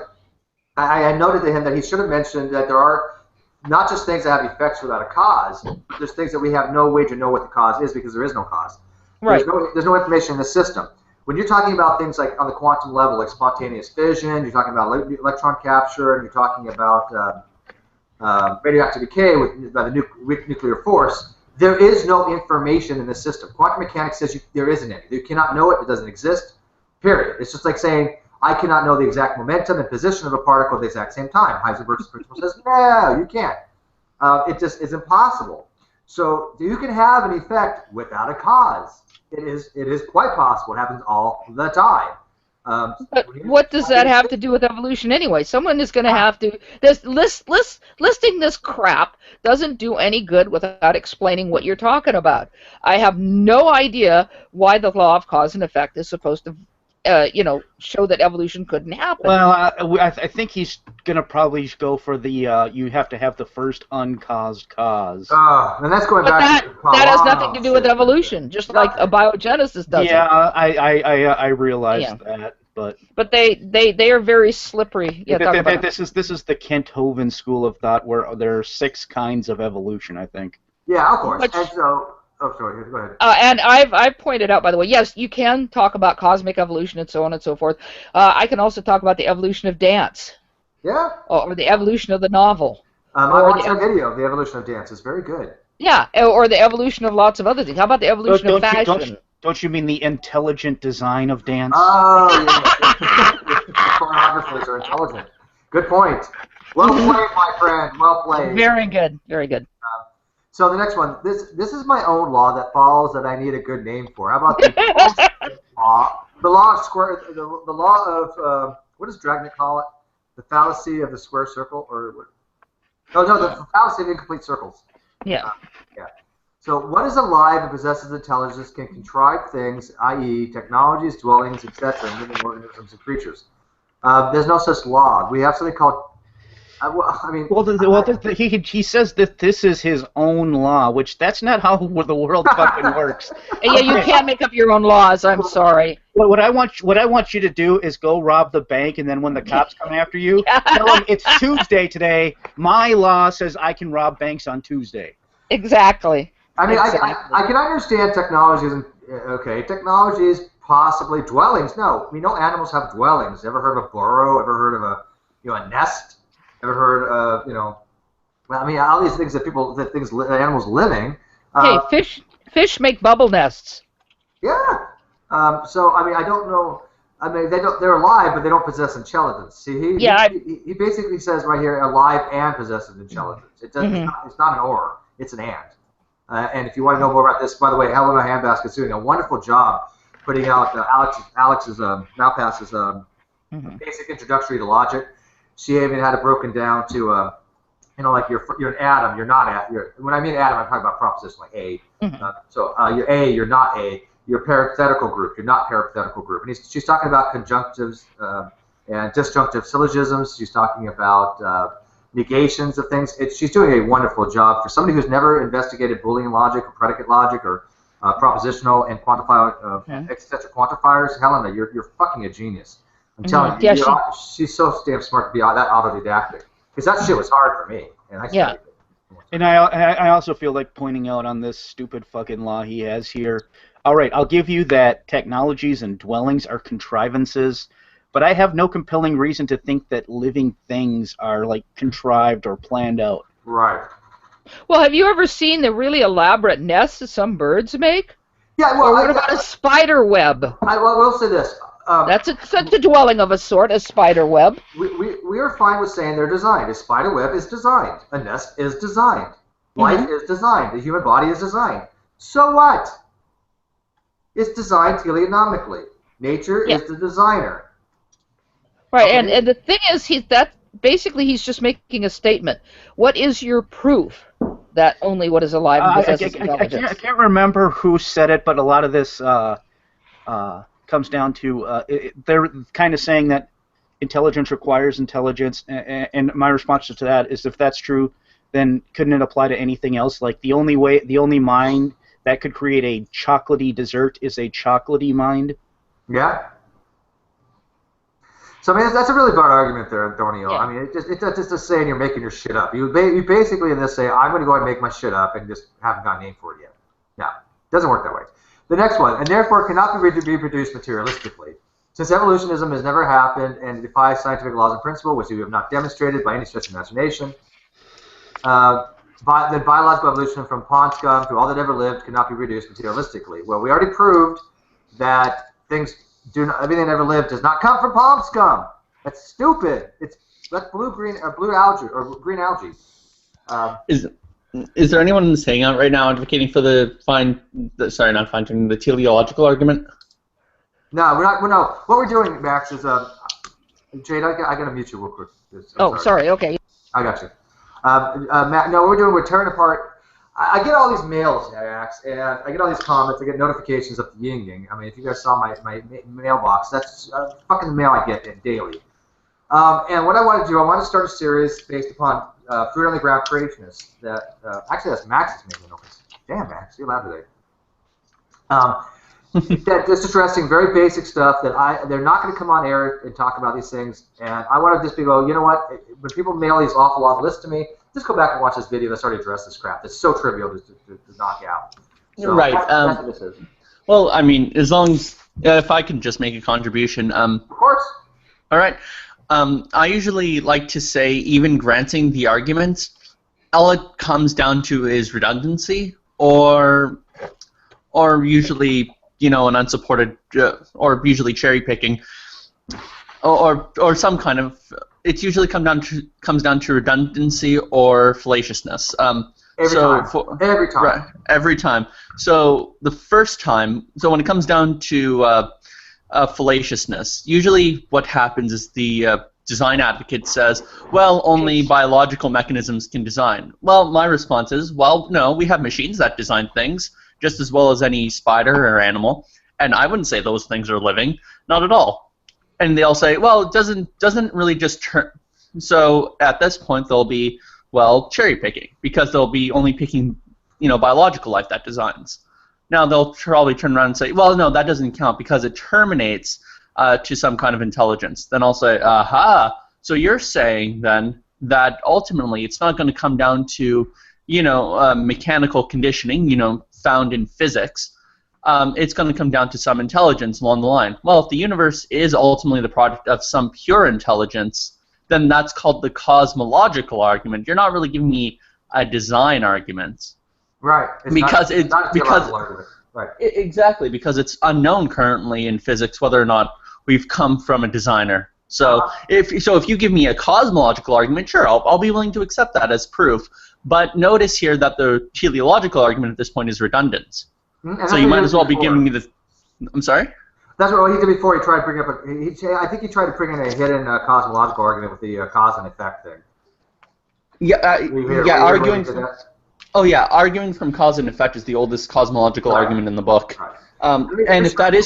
I noted to him that he should have mentioned that there are not just things that have effects without a cause. There's things that we have no way to know what the cause is because there is no cause. Right. There's no information in the system. When you're talking about things like on the quantum level, like spontaneous fission, you're talking about electron capture, and you're talking about radioactive decay by the nuclear force, there is no information in the system. Quantum mechanics says there isn't any. You cannot know it. It doesn't exist, period. It's just like saying, I cannot know the exact momentum and position of a particle at the exact same time. Heisenberg's principle says, no, you can't. It just is impossible. So you can have an effect without a cause. It is quite possible. It happens all the time. But what does that have to do with evolution anyway? Someone is going to have to. Listing this crap doesn't do any good without explaining what you're talking about. I have no idea why the law of cause and effect is supposed to show that evolution couldn't happen. Well, I think he's gonna probably go for the you have to have the first uncaused cause. And that's going But back. that has nothing to do with evolution, just like abiogenesis doesn't. Yeah, I realize that, but they are very slippery. Yeah, talk about this is the Kent Hovind school of thought, where there are 6 kinds of evolution, I think. Yeah, of course. Which, and so, sorry, go ahead. and I've pointed out, by the way, yes, you can talk about cosmic evolution and so on and so forth. I can also talk about the evolution of dance. Yeah. Or the evolution of the novel. I watched that video, The Evolution of Dance. It's very good. Yeah, or the evolution of lots of other things. How about the evolution of fashion? Don't you mean the intelligent design of dance? Oh, yeah. Choreographers are intelligent. Good point. Well played, my friend. Well played. Very good. Very good. So the next one. This is my own law that follows that I need a good name for. How about the law? The law of square. The law of what does Dragnet call it? The fallacy of the square circle, or what? No, the fallacy of incomplete circles. Yeah. Yeah. So what is alive and possesses intelligence can contrive things, i.e. technologies, dwellings, etc., and living organisms and creatures. There's no such law. We have something called... he says that this is his own law, which that's not how the world fucking works. Yeah, you can't make up your own laws. I'm sorry. Well, what I want you to do is go rob the bank, and then when the cops come after you, tell them it's Tuesday today. My law says I can rob banks on Tuesday. Exactly. I mean, exactly. I can understand technologies and technologies possibly dwellings. No, we know animals have dwellings. Ever heard of a burrow? Ever heard of a nest? Ever heard of I mean, all these things that animals living. Hey, fish make bubble nests. Yeah. So I mean, I don't know. I mean, they're alive, but they don't possess intelligence. See, he basically says right here, alive and possesses intelligence. It doesn't. It's not an or. It's an and. And if you want to know more about this, by the way, Helena Handbasket's doing a wonderful job putting out Alex's Malpass's basic introductory to logic. She even had it broken down to, like you're an atom, you're not when I mean atom, I'm talking about proposition like A. So you're A, you're not A. You're parenthetical group, you're not parenthetical group. And she's talking about conjunctives and disjunctive syllogisms. She's talking about negations of things. She's doing a wonderful job for somebody who's never investigated Boolean logic or predicate logic or propositional and etc. quantifiers. Helena, you're fucking a genius. I'm telling you, she's so damn smart to be that autodidactic. Because that shit was hard for me. And I studied it. And I also feel like pointing out on this stupid fucking law he has here. All right, I'll give you that technologies and dwellings are contrivances, but I have no compelling reason to think that living things are like contrived or planned out. Right. Well, have you ever seen the really elaborate nests that some birds make? Yeah. Well, or what about a spider web? I will say this. That's a dwelling of a sort, a spider web. We we are fine with saying they're designed. A spider web is designed. A nest is designed. Life is designed. The human body is designed. So what? It's designed teleonomically. Nature is the designer. Right, and the thing is, he's just making a statement. What is your proof that only what is alive possesses intelligence? I can't remember who said it, but a lot of this comes down to they're kind of saying that intelligence requires intelligence, and my response to that is, if that's true, then couldn't it apply to anything else? Like the only mind that could create a chocolatey dessert is a chocolatey mind. Yeah. So I mean, that's a really broad argument there, Antonio. Yeah. I mean, it's just saying you're making your shit up. You basically in this say, I'm going to go ahead and make my shit up and just haven't got a name for it yet. No, it doesn't work that way. The next one, and therefore cannot be reproduced materialistically. Since evolutionism has never happened and defies scientific laws and principles, which we have not demonstrated by any stretch of imagination, the biological evolution from Pond Scum to all that ever lived cannot be reduced materialistically. Well, we already proved that everything that ever lived does not come from Pond Scum. That's stupid. That's green algae or green algae. Is there anyone in this hangout right now advocating for the teleological argument? No, we're not. No, what we're doing, Max, is Jade. I got to mute you real quick. Sorry. Okay. I got you. Matt, no, what we're tearing apart. I get all these mails, Max, and I get all these comments. I get notifications of the yin. I mean, if you guys saw my mailbox, that's fucking mail I get daily. And what I want to do, I want to start a series based upon fruit on the ground creationists. That actually, that's Max's making notice. Damn, Max, you're loud today. That's just addressing very basic stuff that they're not going to come on air and talk about these things. And I want to just go, you know what? When people mail these awful long lists to me, just go back and watch this video that's already addressed this crap. It's so trivial to knock out. So right. That's what this is. Well, I mean, as long as if I can just make a contribution. Of course. All right. I usually like to say, even granting the arguments, all it comes down to is redundancy, or usually, you know, an unsupported, or usually cherry picking, or some kind of. It usually comes down to redundancy or fallaciousness. Every time. Right, every time. So the first time, so when it comes down to fallaciousness, usually what happens is the design advocate says, well, only biological mechanisms can design. Well, my response is, well, no, we have machines that design things just as well as any spider or animal, and I wouldn't say those things are living, not at all. And they'll say, well, it doesn't really just turn. So at this point, they'll be, well, cherry picking, because they'll be only picking, you know, biological life that designs. Now they'll probably turn around and say, well, no, that doesn't count because it terminates to some kind of intelligence. Then I'll say, aha, so you're saying then that ultimately it's not going to come down to, you know, mechanical conditioning, you know, found in physics. It's going to come down to some intelligence along the line. Well, if the universe is ultimately the product of some pure intelligence, then that's called the cosmological argument. You're not really giving me a design argument. Right. Exactly, because it's unknown currently in physics whether or not we've come from a designer. So if you give me a cosmological argument, sure, I'll be willing to accept that as proof. But notice here that the teleological argument at this point is redundant. So you might as well be giving me the. I'm sorry. That's what he did before. He tried to bring up I think he tried to bring in a hidden cosmological argument with the cause and effect thing. Arguing from cause and effect is the oldest cosmological argument in the book. Right. And if that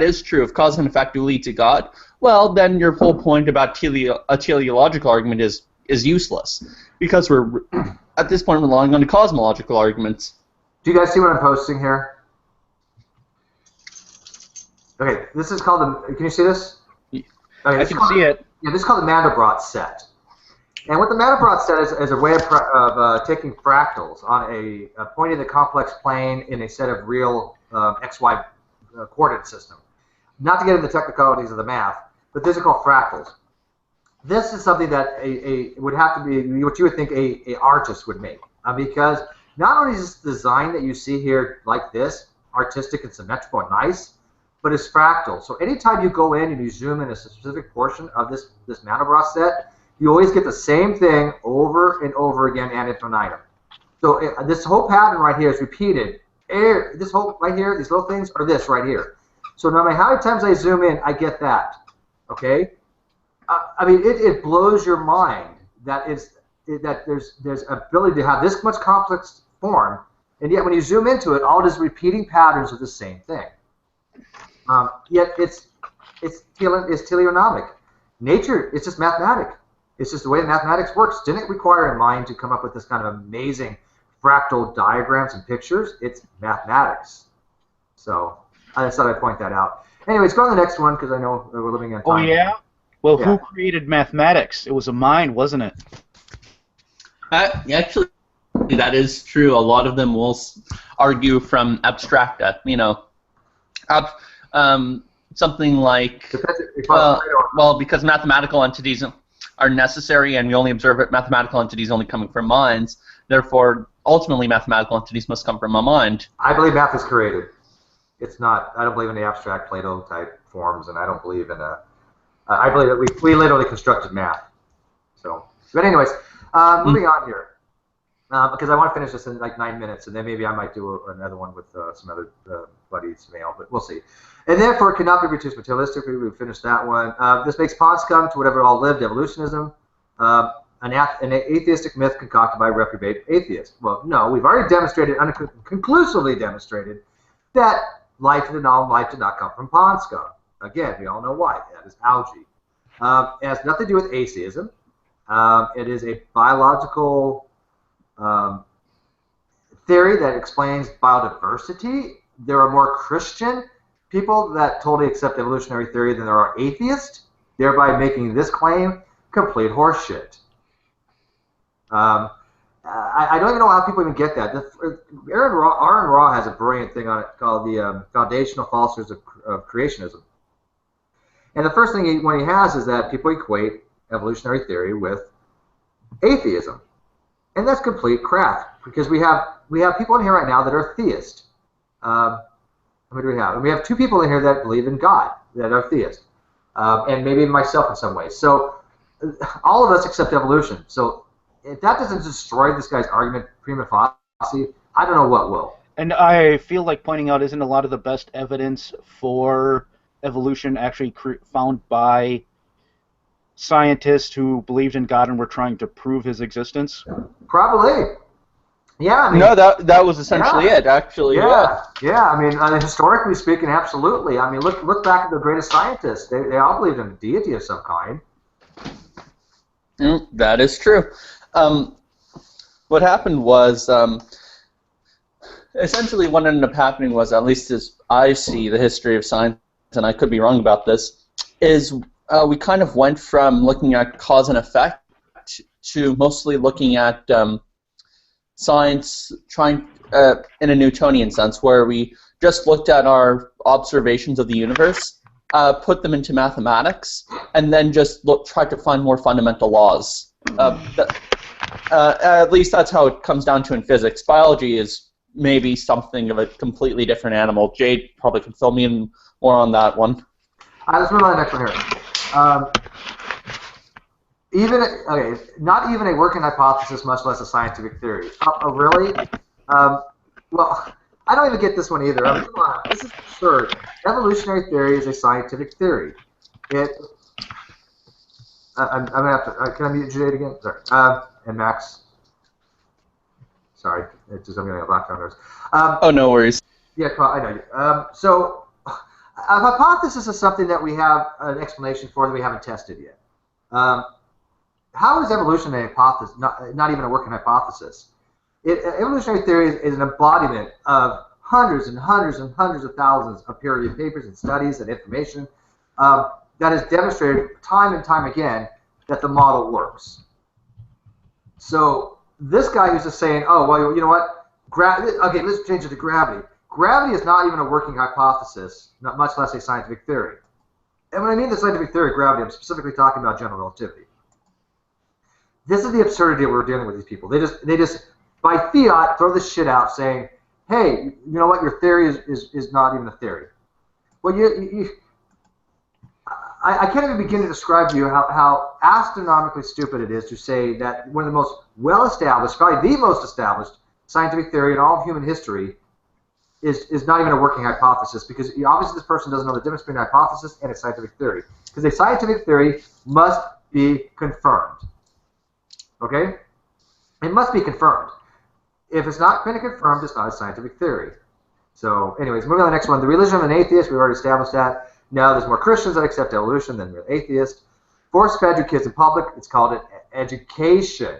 is true, if cause and effect do lead to God, well, then your whole point about a teleological argument is useless, because we're at this point relying on the cosmological arguments. Do you guys see what I'm posting here? Okay, this is called the. Can you see this? Okay, I can see it. Yeah, this is called the Mandelbrot set. And what the Mandelbrot set is a way of taking fractals on a point in the complex plane in a set of real XY coordinate system. Not to get into the technicalities of the math, but these are called fractals. This is something that would have to be what you would think a artist would make, because not only is this design that you see here like this artistic and symmetrical and nice, but it's fractal. So anytime you go in and you zoom in a specific portion of this Mandelbrot set, you always get the same thing over and over again ad infinitum. So this whole pattern right here is repeated. This whole right here, these little things are this right here. So no matter how many times I zoom in, I get that. Okay? I mean, it blows your mind that there's ability to have this much complex form, and yet when you zoom into it, all it is repeating patterns of the same thing. Yet it's teleonomic. Nature, it's just mathematic. It's just the way mathematics works. Didn't require a mind to come up with this kind of amazing fractal diagrams and pictures. It's mathematics. So I just thought I'd point that out. Anyways, go on to the next one because I know we're living in time. Oh, yeah? Well, Yeah. who created mathematics? It was a mind, wasn't it? Actually, that is true. A lot of them will argue from abstracta. You know, something like, well, because mathematical entities are necessary, and we only observe mathematical entities only coming from minds. Therefore, ultimately, mathematical entities must come from a mind. I believe math is created. It's not. I don't believe in the abstract Plato type forms, and I don't believe in a. I believe that we literally constructed math. So, but anyways, moving on here, because I want to finish this in like 9 minutes, and then maybe I might do another one with some other buddies mail, but we'll see. And therefore, it cannot be reduced materialistically. We finished that one. This makes Pond Scum to whatever all lived evolutionism, an atheistic myth concocted by a reprobate atheist. Well, no, we've already demonstrated, conclusively demonstrated, that life did not come from Pond Scum. Again, we all know why. That is algae. It has nothing to do with atheism. It is a biological theory that explains biodiversity. There are more Christian people that totally accept evolutionary theory than there are atheists, thereby making this claim complete horseshit. I don't even know how people even get that. Aaron Raw has a brilliant thing on it called the Foundational Falsehoods of Creationism. And the first thing he has is that people equate evolutionary theory with atheism. And that's complete crap, because we have people in here right now that are theists. What do we have? And we have 2 people in here that believe in God, that are theists, and maybe myself in some ways. So all of us accept evolution. So if that doesn't destroy this guy's argument prima facie, I don't know what will. And I feel like pointing out, isn't a lot of the best evidence for evolution actually found by scientists who believed in God and were trying to prove his existence? Probably. Yeah. I mean, No, that was essentially it, actually. Yeah. I mean, historically speaking, absolutely. I mean, look back at the greatest scientists. They all believed in a deity of some kind. That is true. What happened was, essentially what ended up happening was, at least as I see the history of science, and I could be wrong about this, is we kind of went from looking at cause and effect to mostly looking at science trying in a Newtonian sense, where we just looked at our observations of the universe, put them into mathematics, and then just tried to find more fundamental laws. At least that's how it comes down to in physics. Biology is maybe something of a completely different animal. Jade probably can fill me in more on that one. Let's move on to the next one here. Not even a working hypothesis, much less a scientific theory. Oh, really? Well, I don't even get this one either. I mean, come on, this is absurd. Evolutionary theory is a scientific theory. I'm gonna have to. Can I mute Jade again? Sorry. And Max. Sorry, it's just I'm getting a black numbers. Oh, no worries. Yeah, I know. So, a hypothesis is something that we have an explanation for that we haven't tested yet. How is evolution a hypothesis? Not even a working hypothesis. Evolutionary theory is an embodiment of hundreds and hundreds and hundreds of thousands of peer-reviewed papers and studies and information that has demonstrated time and time again that the model works. So this guy who's just saying, oh, well, you know what? Okay, let's change it to gravity. Gravity is not even a working hypothesis, not much less a scientific theory. And when I mean the scientific theory of gravity, I'm specifically talking about general relativity. This is the absurdity we're dealing with these people. They just by fiat throw this shit out saying, hey, you know what, your theory is not even a theory. Well, I can't even begin to describe to you how astronomically stupid it is to say that one of the most well-established, probably the most established scientific theory in all of human history is not even a working hypothesis, because obviously this person doesn't know the difference between a hypothesis and a scientific theory. Because a scientific theory must be confirmed. Okay? It must be confirmed. If it's not been confirmed, it's not a scientific theory. So, anyways, moving on to the next one. The religion of an atheist, we've already established that. Now, there's more Christians that accept evolution than real atheists. Force fed your kids in public, it's called education.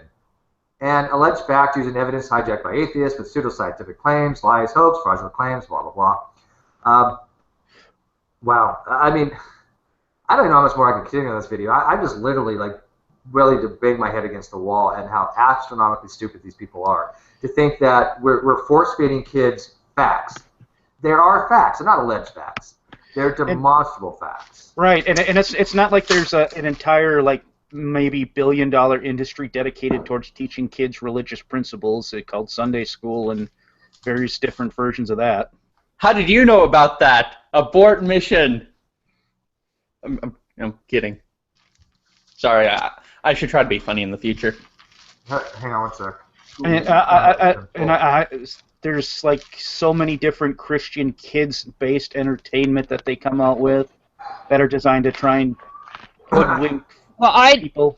And alleged facts using evidence hijacked by atheists with pseudoscientific claims, lies, hopes, fraudulent claims, blah, blah, blah. Wow. I mean, I don't even know how much more I can continue on this video. I'm just literally, like, really to bang my head against the wall and how astronomically stupid these people are. To think that we're force-feeding kids facts. There are facts. They're not alleged facts. They're demonstrable facts. Right, and it's not like there's an entire, like, maybe billion-dollar industry dedicated towards teaching kids religious principles called Sunday school and various different versions of that. How did you know about that? Abort mission. I'm kidding. Sorry, I should try to be funny in the future. Hang on one sec. There's like so many different Christian kids-based entertainment that they come out with that are designed to try and hoodwink people.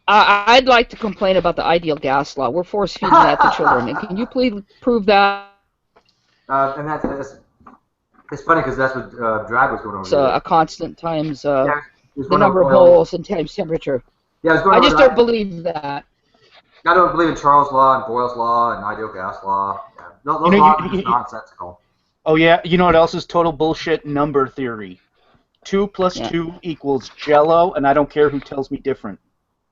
I'd like to complain about the ideal gas law. We're force-feeding that to children. And can you please prove that? And it's funny because that's what Drag was going over. It's a constant times the number of holes and times temperature. Yeah, I just don't believe that. I don't believe in Charles' law and Boyle's law and ideal gas law. Yeah. Those laws are just nonsensical. Oh yeah, you know what else is total bullshit? Number theory. 2 + 2 = Jello, and I don't care who tells me different.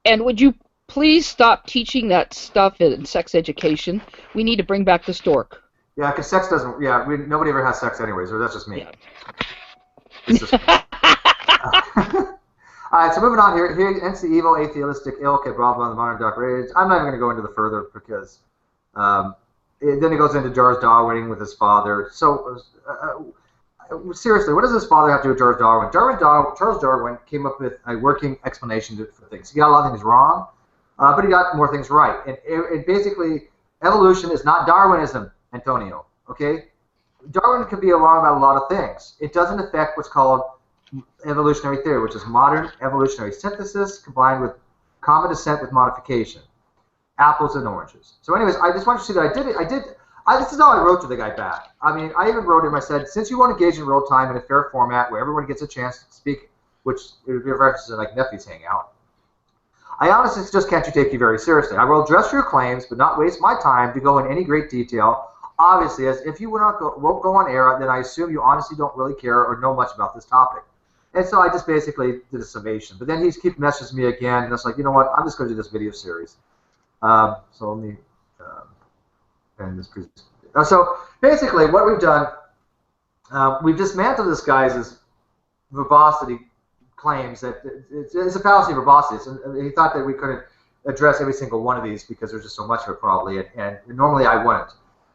And would you please stop teaching that stuff in sex education? We need to bring back the stork. Yeah, because sex doesn't. Yeah, nobody ever has sex anyways, or that's just me. Yeah. It's just, all right, so moving on here. Here ends the evil, atheistic ilk at blah blah the modern dark age. I'm not even going to go into the further because then it goes into Charles Darwin with his father. So seriously, what does his father have to do with Charles Darwin? Charles Darwin came up with a working explanation for things. He got a lot of things wrong, but he got more things right. And basically, evolution is not Darwinism, Antonio. Okay, Darwin could be wrong about a lot of things. It doesn't affect what's called evolutionary theory, which is modern evolutionary synthesis combined with common descent with modification. Apples and oranges. So anyways, I just want you to see that this is how I wrote to the guy back. I mean, I even wrote him, I said, since you want to engage in real time in a fair format where everyone gets a chance to speak, which references to like nephews hang out, I honestly just can't take you very seriously. I will address your claims, but not waste my time to go in any great detail. Obviously, as if you won't go on air, then I assume you honestly don't really care or know much about this topic. And so I just basically did a summation. But then he keeps messaging me again, and it's like, you know what? I'm just going to do this video series. So let me end this presentation. So basically, what we've done, we've dismantled this guy's verbosity claims that it's a fallacy of verbosity. And he thought that we couldn't address every single one of these because there's just so much of it probably, and normally I wouldn't.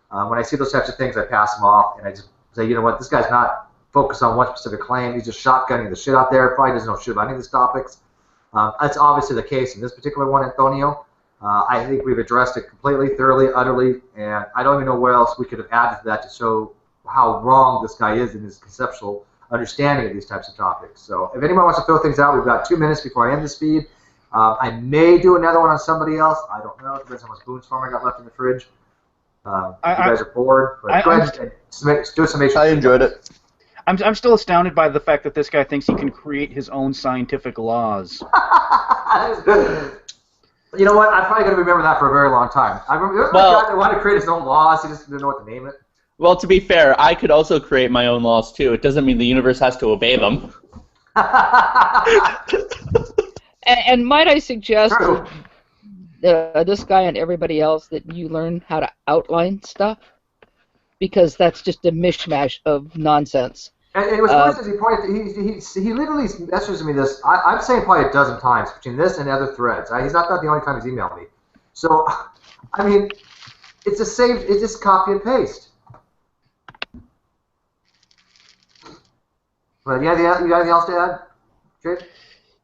When I see those types of things, I pass them off, and I just say, you know what, this guy's not focused on one specific claim. He's just shotgunning the shit out there. Probably doesn't know shit about any of these topics. That's obviously the case in this particular one, Antonio. I think we've addressed it completely, thoroughly, utterly, and I don't even know what else we could have added to that to show how wrong this guy is in his conceptual understanding of these types of topics. So if anyone wants to throw things out, we've got 2 minutes before I end this feed. I may do another one on somebody else. I don't know. It depends on how much Boone's Farm I got left in the fridge. If you guys are bored, but go ahead and do a summation. I enjoyed it. I'm still astounded by the fact that this guy thinks he can create his own scientific laws. You know what? I'm probably going to remember that for a very long time. I remember the guy that wanted to create his own laws. He just didn't know what to name it. Well, to be fair, I could also create my own laws too. It doesn't mean the universe has to obey them. And might I suggest this guy and everybody else that you learn how to outline stuff? Because that's just a mishmash of nonsense. And it was worse as he pointed. He literally messages me this. I'm saying probably a dozen times between this and other threads. He's not the only time he's emailed me. So, I mean, it's a save. It's just copy and paste. But yeah, you got anything else to add, Jake?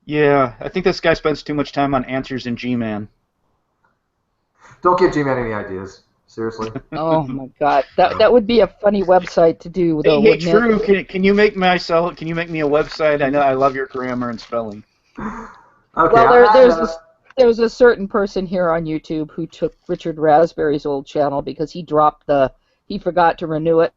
Yeah, I think this guy spends too much time on answers in G-Man. Don't give G-Man any ideas. Seriously. Oh my God, that would be a funny website to do, though, Hey, wouldn't it? Drew, can you make me a website? I know I love your grammar and spelling. Okay. Well, there's a certain person here on YouTube who took Richard Raspberry's old channel because he forgot to renew it,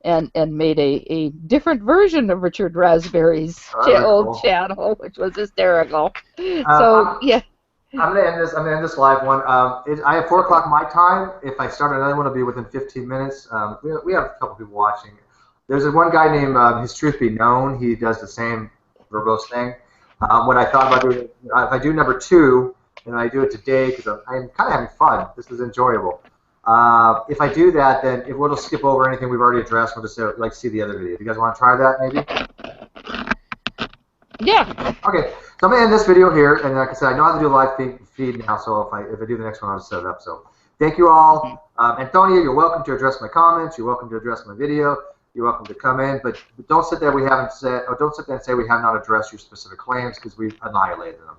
and made a different version of Richard Raspberry's old channel, which was hysterical. So yeah. I'm gonna end this live one. I have 4 o'clock my time. If I start another one, it'll be within 15 minutes. We have a couple people watching. There's one guy named His Truth Be Known. He does the same verbose thing. What I thought about doing, if I do number 2, and I do it today because I'm kind of having fun. This is enjoyable. If I do that, then we'll just skip over anything we've already addressed. We'll just see the other video. You guys want to try that, maybe? Yeah. Okay. So I'm going to end this video here, and like I said, I know how to do a live feed now, so if I do the next one, I'll just set it up. So thank you all. Antonio, you're welcome to address my comments. You're welcome to address my video. You're welcome to come in, but don't sit there and say we have not addressed your specific claims because we've annihilated them.